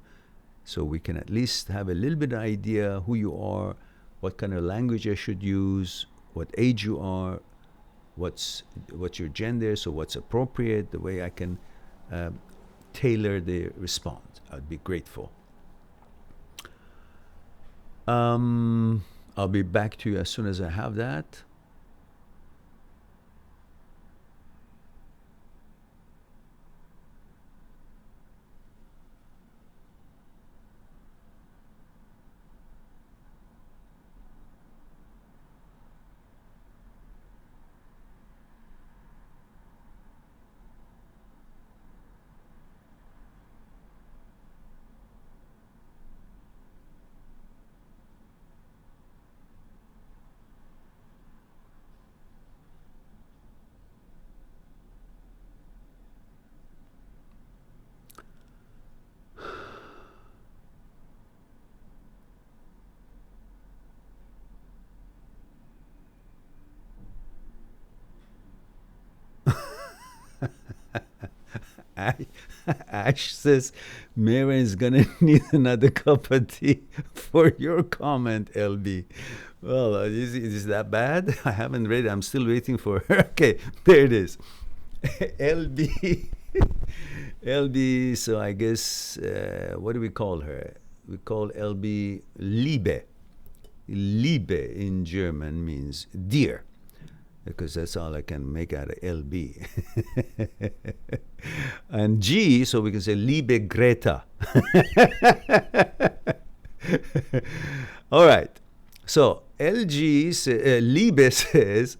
so we can at least have a little bit of idea who you are, what kind of language I should use, what age you are, what's your gender, so what's appropriate, the way I can tailor the response. I'd be grateful. I'll be back to you as soon as I have that. Ash says, Mary is going to need another cup of tea for your comment, LB. Well, is that bad? I haven't read it. I'm still waiting for her. Okay, there it is. LB. LB, so I guess, what do we call her? We call LB Liebe. Liebe in German means dear, because that's all I can make out of LB. And G, so we can say Liebe Greta. All right. So Liebe says,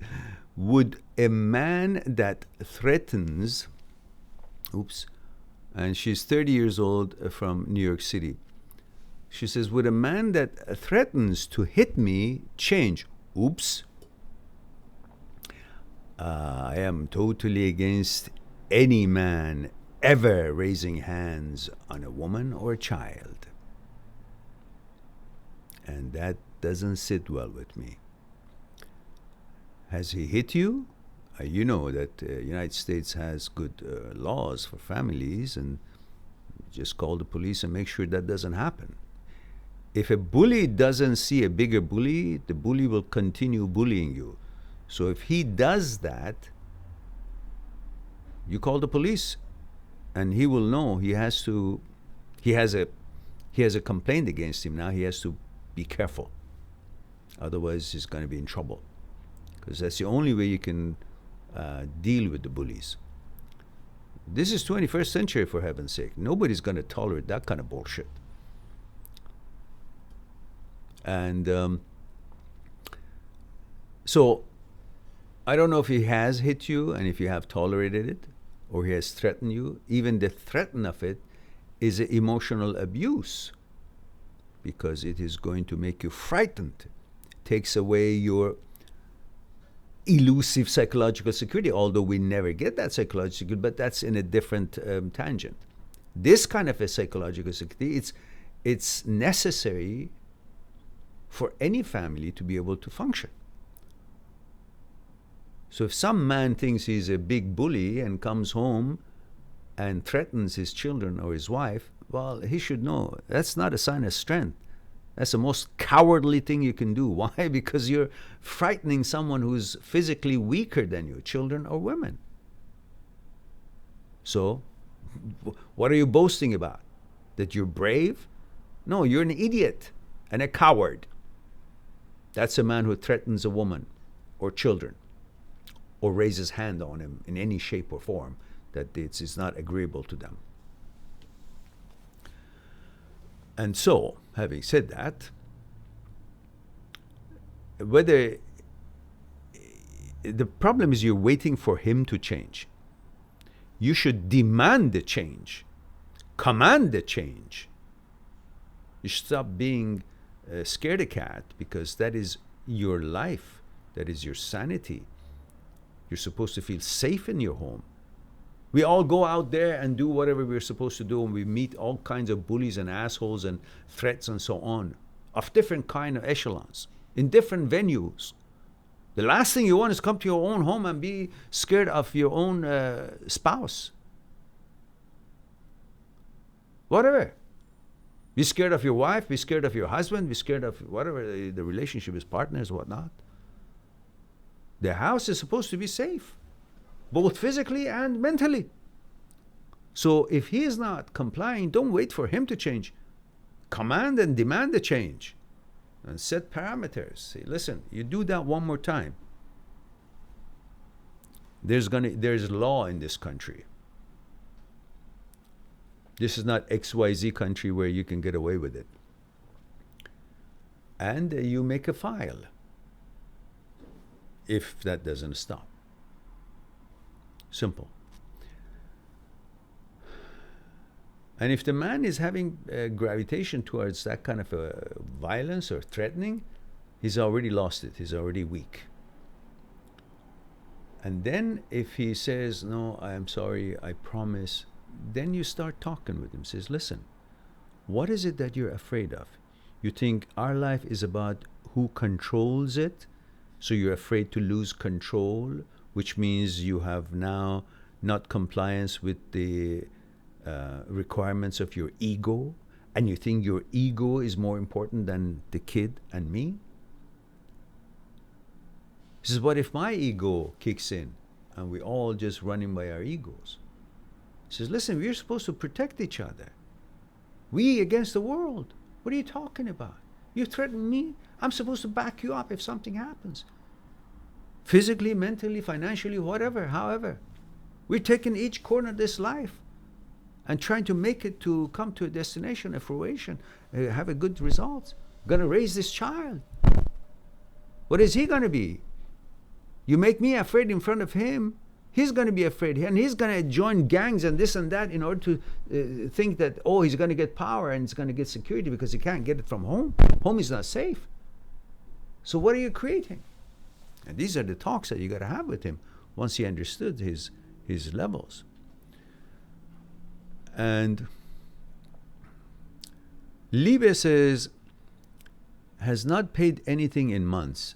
would a man that threatens, and she's 30 years old from New York City. She says, would a man that threatens to hit me change? I am totally against any man ever raising hands on a woman or a child. And that doesn't sit well with me. Has he hit you? You know that the United States has good laws for families, and just call the police and make sure that doesn't happen. If a bully doesn't see a bigger bully, the bully will continue bullying you. So if he does that, you call the police, and he will know he has a complaint against him now. He has to be careful. Otherwise, he's going to be in trouble, because that's the only way you can deal with the bullies. This is 21st century, for heaven's sake. Nobody's going to tolerate that kind of bullshit. And so I don't know if he has hit you and if you have tolerated it, or he has threatened you. Even the threat of it is emotional abuse, because it is going to make you frightened, takes away your elusive psychological security, although we never get that psychological security, but that's in a different tangent. This kind of a psychological security, it's necessary for any family to be able to function. So if some man thinks he's a big bully and comes home and threatens his children or his wife, well, he should know that's not a sign of strength. That's the most cowardly thing you can do. Why? Because you're frightening someone who's physically weaker than you, children or women. So, what are you boasting about? That you're brave? No, you're an idiot and a coward. That's a man who threatens a woman or children, or raises hand on him in any shape or form that it's not agreeable to them. And so, having said that, whether the problem is you're waiting for him to change. You should demand the change, command the change. You should stop being a scaredy cat, because that is your life, that is your sanity. You're supposed to feel safe in your home. We all go out there and do whatever we're supposed to do, and we meet all kinds of bullies and assholes and threats and so on, of different kind of echelons, in different venues. The last thing you want is come to your own home and be scared of your own spouse. Whatever. Be scared of your wife, be scared of your husband, be scared of whatever the relationship is, partners, whatnot. The house is supposed to be safe, both physically and mentally. So if he is not complying, don't wait for him to change. Command and demand the change. And set parameters. Say, listen, you do that one more time, there's law in this country. This is not XYZ country where you can get away with it. And you make a file if that doesn't stop. Simple. And if the man is having gravitation towards that kind of violence or threatening, he's already lost it. He's already weak. And then if he says, no, I am sorry, I promise, then you start talking with him. Says, listen, what is it that you're afraid of? You think our life is about who controls it, so you're afraid to lose control, which means you have now not compliance with the requirements of your ego, and you think your ego is more important than the kid and me? He says, what if my ego kicks in and we all just running by our egos? He says, listen, we're supposed to protect each other. We against the world. What are you talking about? You threaten me? I'm supposed to back you up if something happens. Physically, mentally, financially, whatever, however. We're taking each corner of this life and trying to make it to come to a destination, a fruition, have a good result. Going to raise this child. What is he going to be? You make me afraid in front of him, he's going to be afraid. And he's going to join gangs and this and that in order to think that, oh, he's going to get power and he's going to get security because he can't get it from home. Home is not safe. So what are you creating? And these are the talks that you got to have with him once he understood his levels. And Liebe says, has not paid anything in months.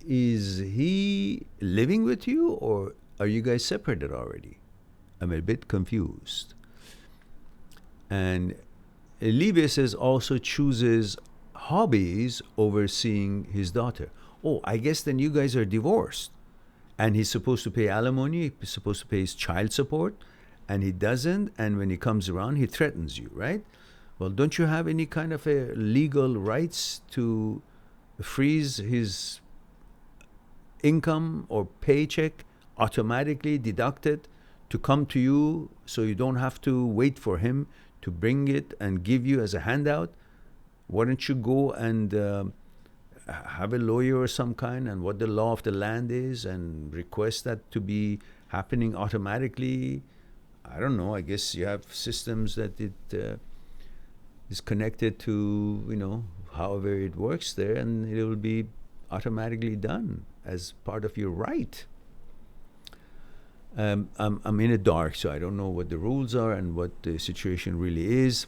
Is he living with you, or are you guys separated already? I'm a bit confused. And Liebe says also chooses hobbies over seeing his daughter. Oh, I guess then you guys are divorced. And he's supposed to pay alimony, he's supposed to pay his child support, and he doesn't, and when he comes around, he threatens you, right? Well, don't you have any kind of a legal rights to freeze his income or paycheck, automatically deducted, to come to you so you don't have to wait for him to bring it and give you as a handout? why don't you go and have a lawyer or some kind, and what the law of the land is, and request that to be happening automatically. I don't know. I guess you have systems that it is connected to, however it works there, and it will be automatically done as part of your right. I'm in the dark, so I don't know what the rules are and what the situation really is.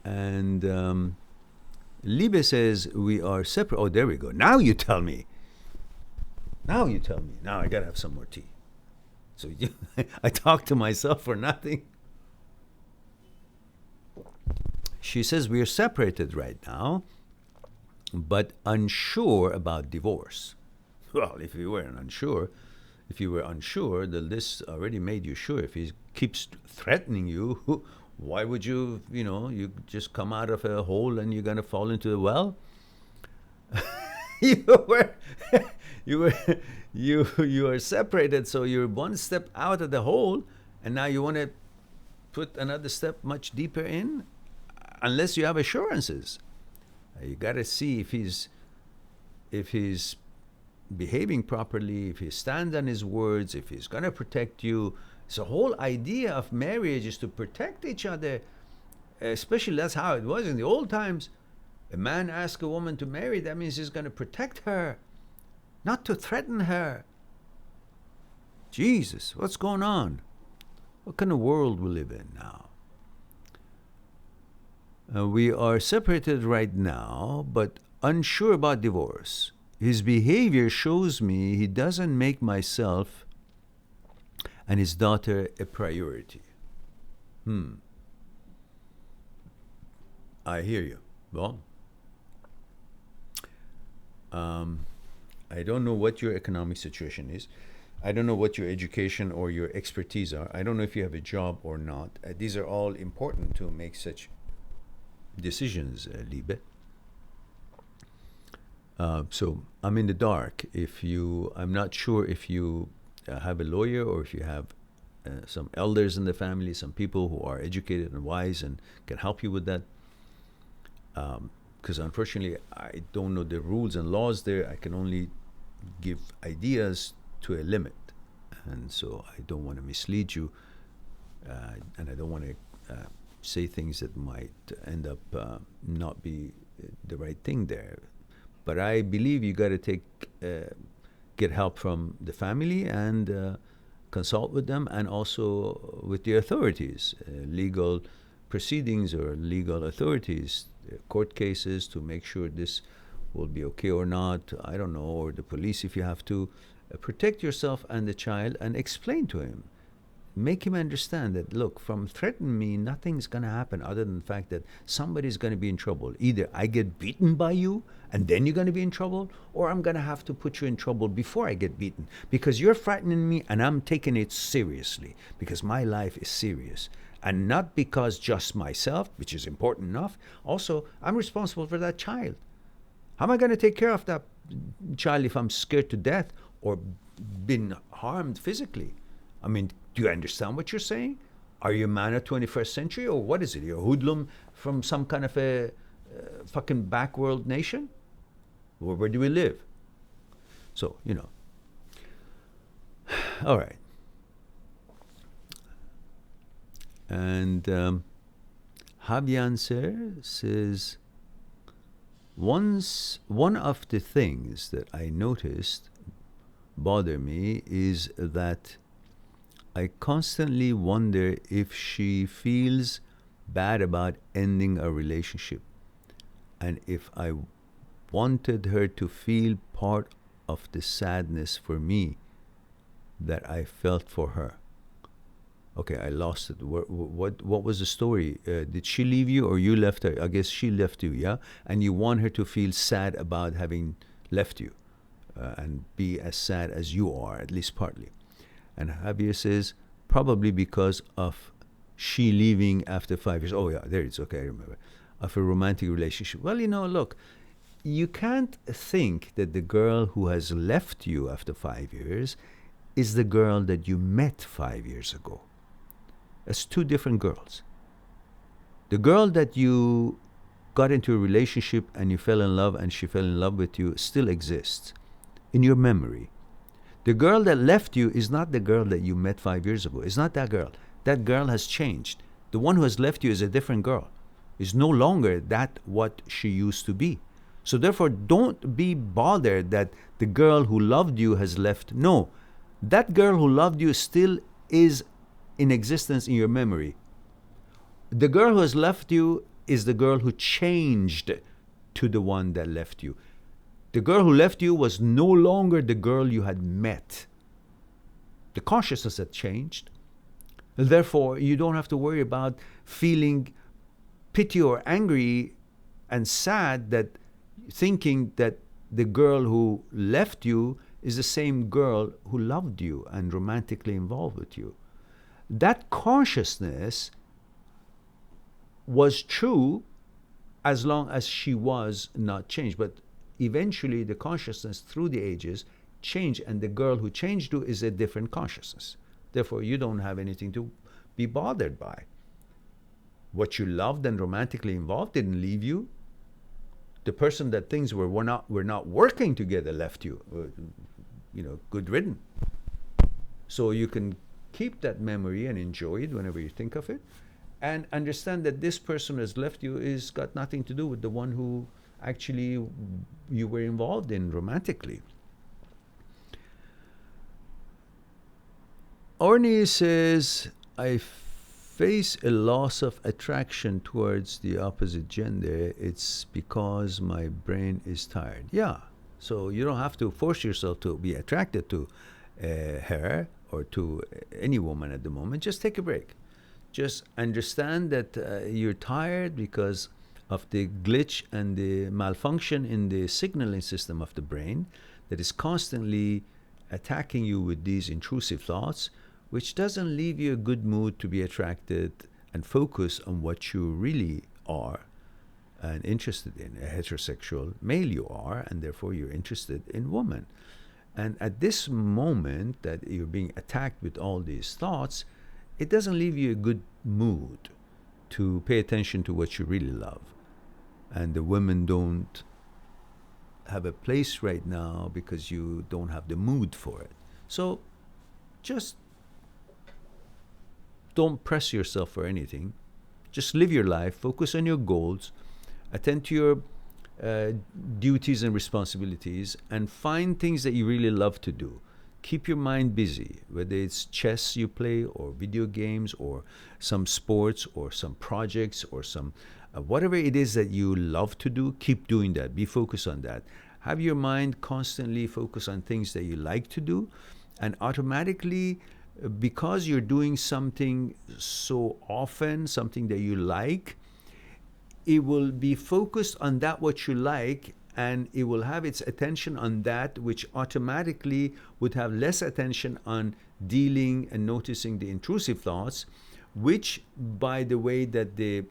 And Liebe says we are separate. Oh, there we go. Now you tell me. Now I gotta have some more tea. So I talk to myself for nothing. She says we are separated right now, but unsure about divorce. Well, if you were unsure, the list already made you sure. If he keeps threatening you, why would you, you just come out of a hole and you're gonna fall into the well? You are separated, so you're one step out of the hole, and now you want to put another step much deeper in, unless you have assurances. You got to see if he's behaving properly, if he stands on his words, if he's going to protect you. So the whole idea of marriage is to protect each other. Especially that's how it was in the old times. A man asks a woman to marry, that means he's going to protect her, not to threaten her. Jesus, what's going on? What kind of world we live in now? We are separated right now, but unsure about divorce. His behavior shows me he doesn't make myself and his daughter a priority. I hear you. Well, I don't know what your economic situation is. I don't know what your education or your expertise are. I don't know if you have a job or not. These are all important to make such decisions, Liebe. So I'm in the dark. I'm not sure if you have a lawyer or if you have some elders in the family, some people who are educated and wise and can help you with that. Because unfortunately, I don't know the rules and laws there. I can only give ideas to a limit. And so I don't want to mislead you, and I don't want to say things that might end up not be the right thing there. But I believe you got to get help from the family and consult with them, and also with the authorities, legal proceedings or legal authorities, court cases, to make sure this will be okay or not. I don't know, or the police if you have to. Protect yourself and the child, and explain to him. Make him understand that, look, from threatening me, nothing's going to happen other than the fact that somebody's going to be in trouble. Either I get beaten by you, and then you're going to be in trouble, or I'm going to have to put you in trouble before I get beaten, because you're frightening me, and I'm taking it seriously, because my life is serious. And not because just myself, which is important enough. Also, I'm responsible for that child. How am I going to take care of that child if I'm scared to death or been harmed physically? I mean, do you understand what you're saying? Are you a man of 21st century, or what is it? You're a hoodlum from some kind of a fucking backworld nation? Where do we live? So, all right. And Habyanser says, one of the things that I noticed bother me is that I constantly wonder if she feels bad about ending a relationship, and if I wanted her to feel part of the sadness for me that I felt for her. Okay, I lost it. What was the story? Did she leave you, or you left her? I guess she left you, yeah? And you want her to feel sad about having left you, and be as sad as you are, at least partly. And Javier says, probably because of she leaving after 5 years. Oh, yeah, there it is. Okay, I remember. Of a romantic relationship. Well, look, you can't think that the girl who has left you after 5 years is the girl that you met 5 years ago. It's two different girls. The girl that you got into a relationship and you fell in love and she fell in love with you still exists in your memory. The girl that left you is not the girl that you met 5 years ago. It's not that girl. That girl has changed. The one who has left you is a different girl. Is no longer that what she used to be. So therefore, don't be bothered that the girl who loved you has left. No, that girl who loved you still is in existence in your memory. The girl who has left you is the girl who changed to the one that left you. The girl who left you was no longer the girl you had met. The consciousness had changed. Therefore, you don't have to worry about feeling pity or angry and sad that thinking that the girl who left you is the same girl who loved you and romantically involved with you. That consciousness was true as long as she was not changed. But eventually the consciousness through the ages changed, and the girl who changed you is a different consciousness. Therefore, you don't have anything to be bothered by. What you loved and romantically involved didn't leave you. The person that things were not working together left you. Good ridden. So you can keep that memory and enjoy it whenever you think of it, and understand that this person who has left you is got nothing to do with the one who actually you were involved in romantically. Orny says, I face a loss of attraction towards the opposite gender. It's because my brain is tired. Yeah, so you don't have to force yourself to be attracted to her or to any woman at the moment. Just take a break. Just understand that you're tired because of the glitch and the malfunction in the signaling system of the brain that is constantly attacking you with these intrusive thoughts, which doesn't leave you a good mood to be attracted and focus on what you really are and interested in. A heterosexual male you are, and therefore you're interested in women. And at this moment that you're being attacked with all these thoughts, it doesn't leave you a good mood to pay attention to what you really love. And the women don't have a place right now because you don't have the mood for it. So just don't press yourself for anything. Just live your life, focus on your goals, attend to your duties and responsibilities, and find things that you really love to do. Keep your mind busy, whether it's chess you play or video games or some sports or some projects or some whatever it is that you love to do. Keep doing that. Be focused on that. Have your mind constantly focus on things that you like to do, and automatically, because you're doing something so often, something that you like, it will be focused on that what you like, and it will have its attention on that which automatically would have less attention on dealing and noticing the intrusive thoughts, which, by the way that the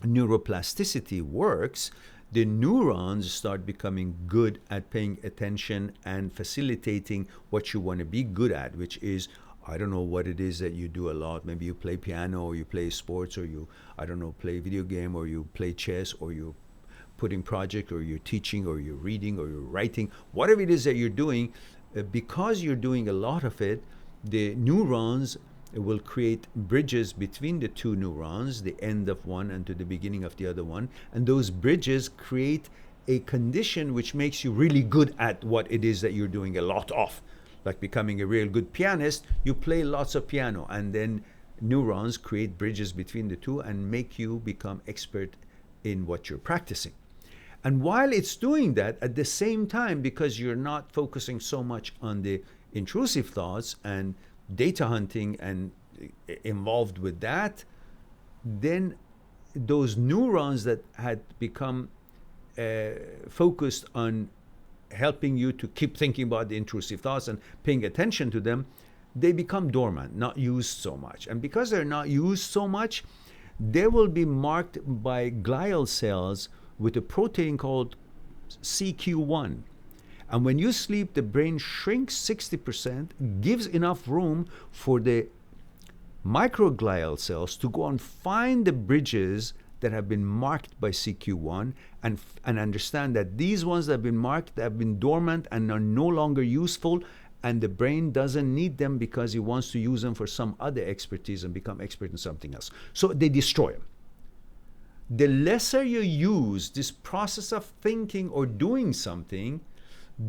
neuroplasticity works, the neurons start becoming good at paying attention and facilitating what you want to be good at, which is, I don't know what it is that you do a lot. Maybe you play piano, or you play sports, or you, I don't know, play video game, or you play chess, or you putting project, or you're teaching, or you're reading, or you're writing. Whatever it is that you're doing, because you're doing a lot of it, the neurons will create bridges between the two neurons, the end of one and to the beginning of the other one. And those bridges create a condition which makes you really good at what it is that you're doing a lot of. Like becoming a real good pianist, you play lots of piano, and then neurons create bridges between the two and make you become expert in what you're practicing. And while it's doing that, at the same time, because you're not focusing so much on the intrusive thoughts and data hunting and involved with that, then those neurons that had become focused on helping you to keep thinking about the intrusive thoughts and paying attention to them, they become dormant, not used so much. And because they're not used so much, they will be marked by glial cells with a protein called CQ1. And when you sleep, the brain shrinks 60%, gives enough room for the microglial cells to go and find the bridges that have been marked by CQ1 and understand that these ones that have been marked have been dormant and are no longer useful, and the brain doesn't need them because it wants to use them for some other expertise and become expert in something else. So they destroy them. The lesser you use this process of thinking or doing something,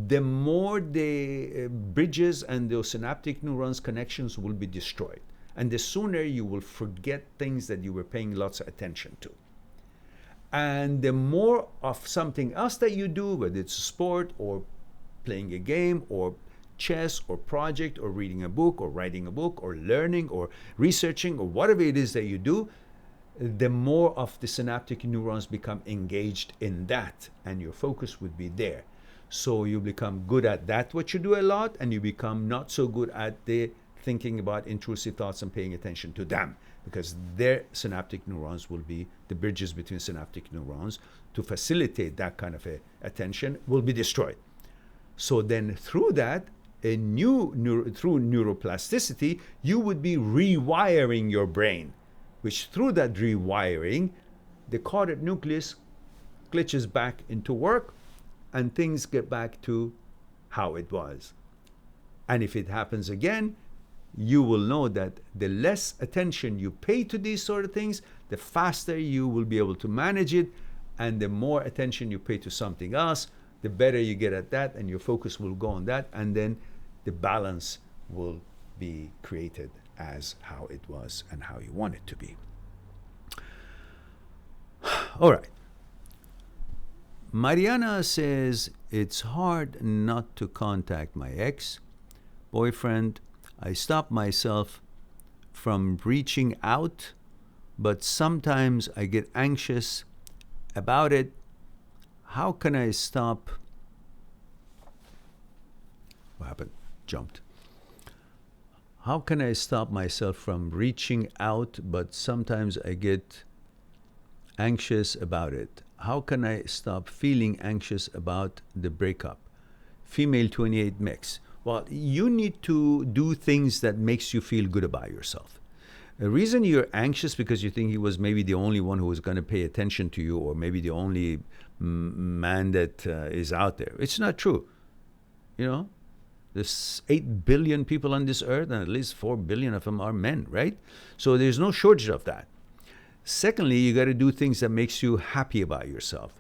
the more the bridges and those synaptic neurons connections will be destroyed. And the sooner you will forget things that you were paying lots of attention to. And the more of something else that you do, whether it's a sport or playing a game or chess or project or reading a book or writing a book or learning or researching or whatever it is that you do, the more of the synaptic neurons become engaged in that, and your focus would be there. So you become good at that, what you do a lot, and you become not so good at the thinking about intrusive thoughts and paying attention to them, because their synaptic neurons will be the bridges between synaptic neurons to facilitate that kind of attention will be destroyed. So then through that, through neuroplasticity, you would be rewiring your brain, which through that rewiring, the caudate nucleus glitches back into work and things get back to how it was. And if it happens again, you will know that the less attention you pay to these sort of things, the faster you will be able to manage it, and the more attention you pay to something else, the better you get at that, and your focus will go on that, and then the balance will be created as how it was and how you want it to be. All right. Mariana says, it's hard not to contact my ex-boyfriend. I stop myself from reaching out, but sometimes I get anxious about it. How can I stop? What happened? Jumped. How can I stop myself from reaching out, but sometimes I get anxious about it? How can I stop feeling anxious about the breakup? Female 28 mix. Well, you need to do things that makes you feel good about yourself. The reason you're anxious because you think he was maybe the only one who was going to pay attention to you, or maybe the only man that is out there. It's not true. You know, there's 8 billion people on this earth, and at least 4 billion of them are men, right? So there's no shortage of that. Secondly, you got to do things that makes you happy about yourself.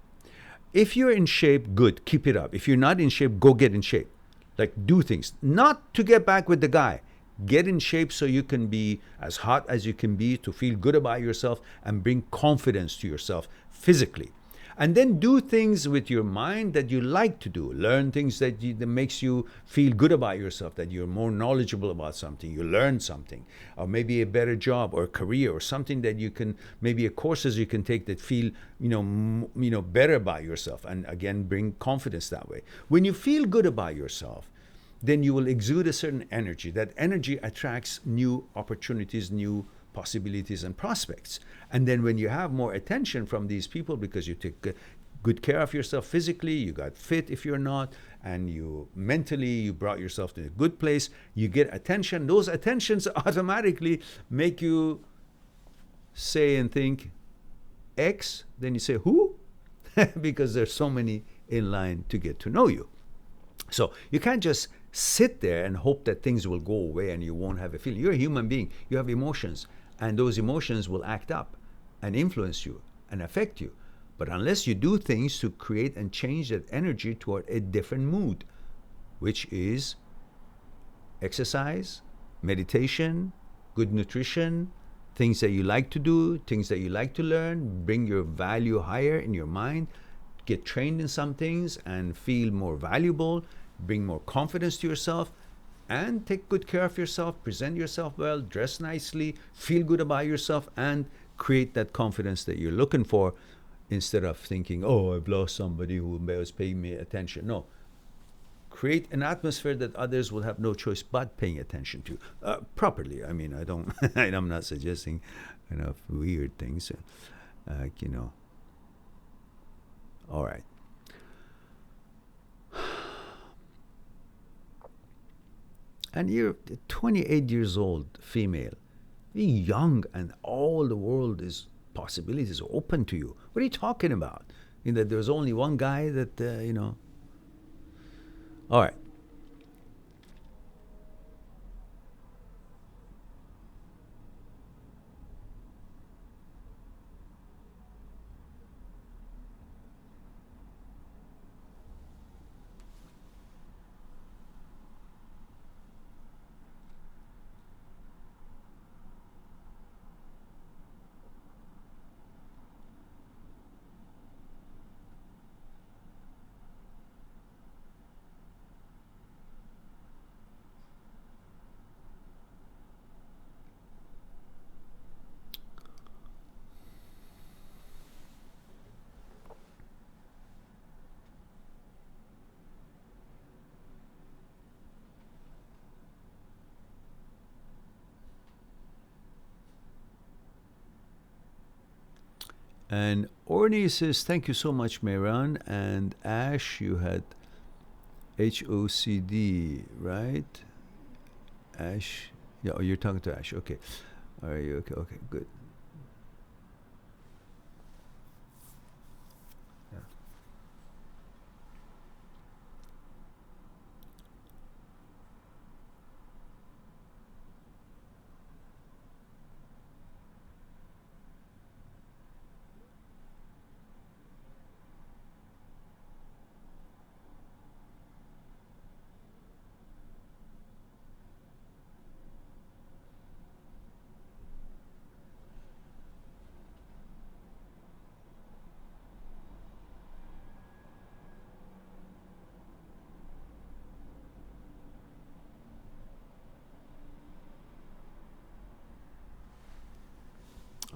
If you're in shape, good, keep it up. If you're not in shape, go get in shape. Like, do things. Not to get back with the guy. Get in shape so you can be as hot as you can be, to feel good about yourself and bring confidence to yourself physically. And then do things with your mind that you like to do. Learn things that makes you feel good about yourself, that you're more knowledgeable about something, you learn something, or maybe a better job or a career, or something that you can, maybe a courses you can take that feel, better about yourself, and again, bring confidence that way. When you feel good about yourself, then you will exude a certain energy. That energy attracts new opportunities, new possibilities and prospects. And then when you have more attention from these people because you take good care of yourself physically, you got fit if you're not, and you mentally, you brought yourself to a good place, you get attention. Those attentions automatically make you say and think X, then you say who? Because there's so many in line to get to know you. So you can't just sit there and hope that things will go away and you won't have a feeling. You're a human being. You have emotions, and those emotions will act up and influence you and affect you. But unless you do things to create and change that energy toward a different mood, which is exercise, meditation, good nutrition, things that you like to do, things that you like to learn, bring your value higher in your mind, get trained in some things and feel more valuable, bring more confidence to yourself, and take good care of yourself, present yourself well, dress nicely, feel good about yourself, and create that confidence that you're looking for, instead of thinking, oh, I've lost somebody who was paying me attention. No. Create an atmosphere that others will have no choice but paying attention to properly. I mean, I'm not suggesting weird things. All right. And you're 28 years old, female. Being young and all the world is possibilities are open to you. What are you talking about? In that there's only one guy that, All right. And Orny says, thank you so much, Mehran. And Ash, you had HOCD, right? Ash. Yeah, oh, you're talking to Ash. Okay. All right. Okay. Okay. Good. Yeah.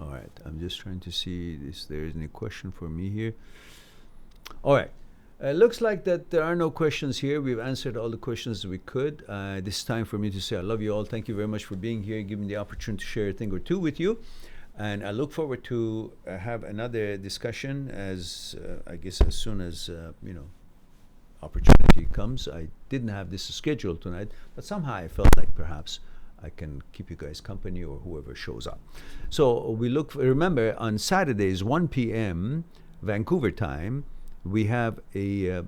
All right. I'm just trying to see if there is any question for me here. All right. Looks like that there are no questions here. We've answered all the questions we could. This is time for me to say I love you all. Thank you very much for being here, giving me the opportunity to share a thing or two with you. And I look forward to have another discussion as I guess as soon as opportunity comes. I didn't have this scheduled tonight, but somehow I felt like perhaps I can keep you guys company or whoever shows up. So remember on Saturdays 1 p.m. Vancouver time, we have a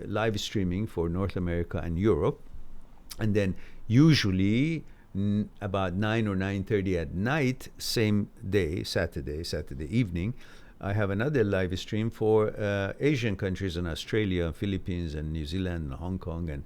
live streaming for North America and Europe, and then usually about 9 or 9:30 at night, same day, Saturday evening, I have another live stream for Asian countries in Australia, Philippines, and New Zealand, and Hong Kong, and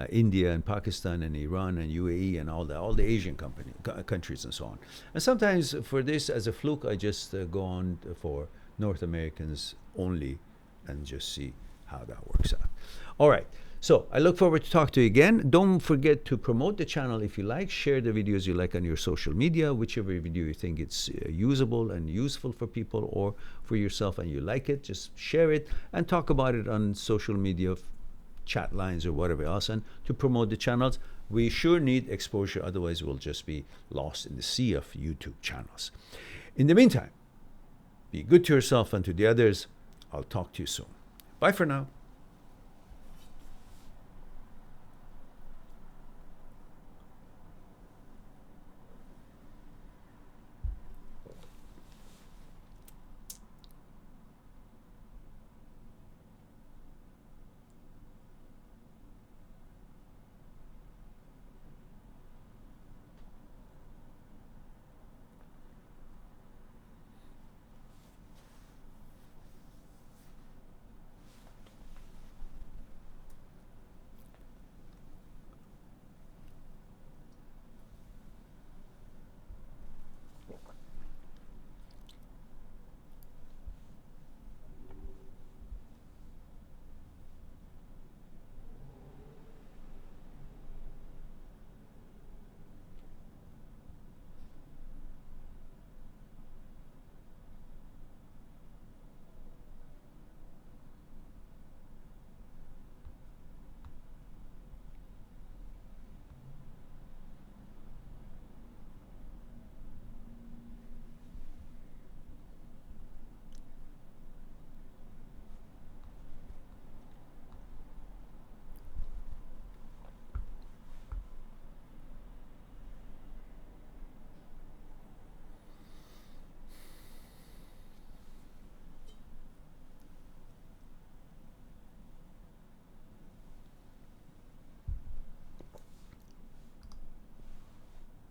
India, and Pakistan, and Iran, and UAE, and all the Asian countries, and so on. And sometimes for this, as a fluke, I just go on for North Americans only, and just see how that works out. All right. So I look forward to talk to you again. Don't forget to promote the channel if you like. Share the videos you like on your social media, whichever video you think it's usable and useful for people or for yourself and you like it. Just share it and talk about it on social media, chat lines or whatever else. And to promote the channels, we sure need exposure. Otherwise, we'll just be lost in the sea of YouTube channels. In the meantime, be good to yourself and to the others. I'll talk to you soon. Bye for now.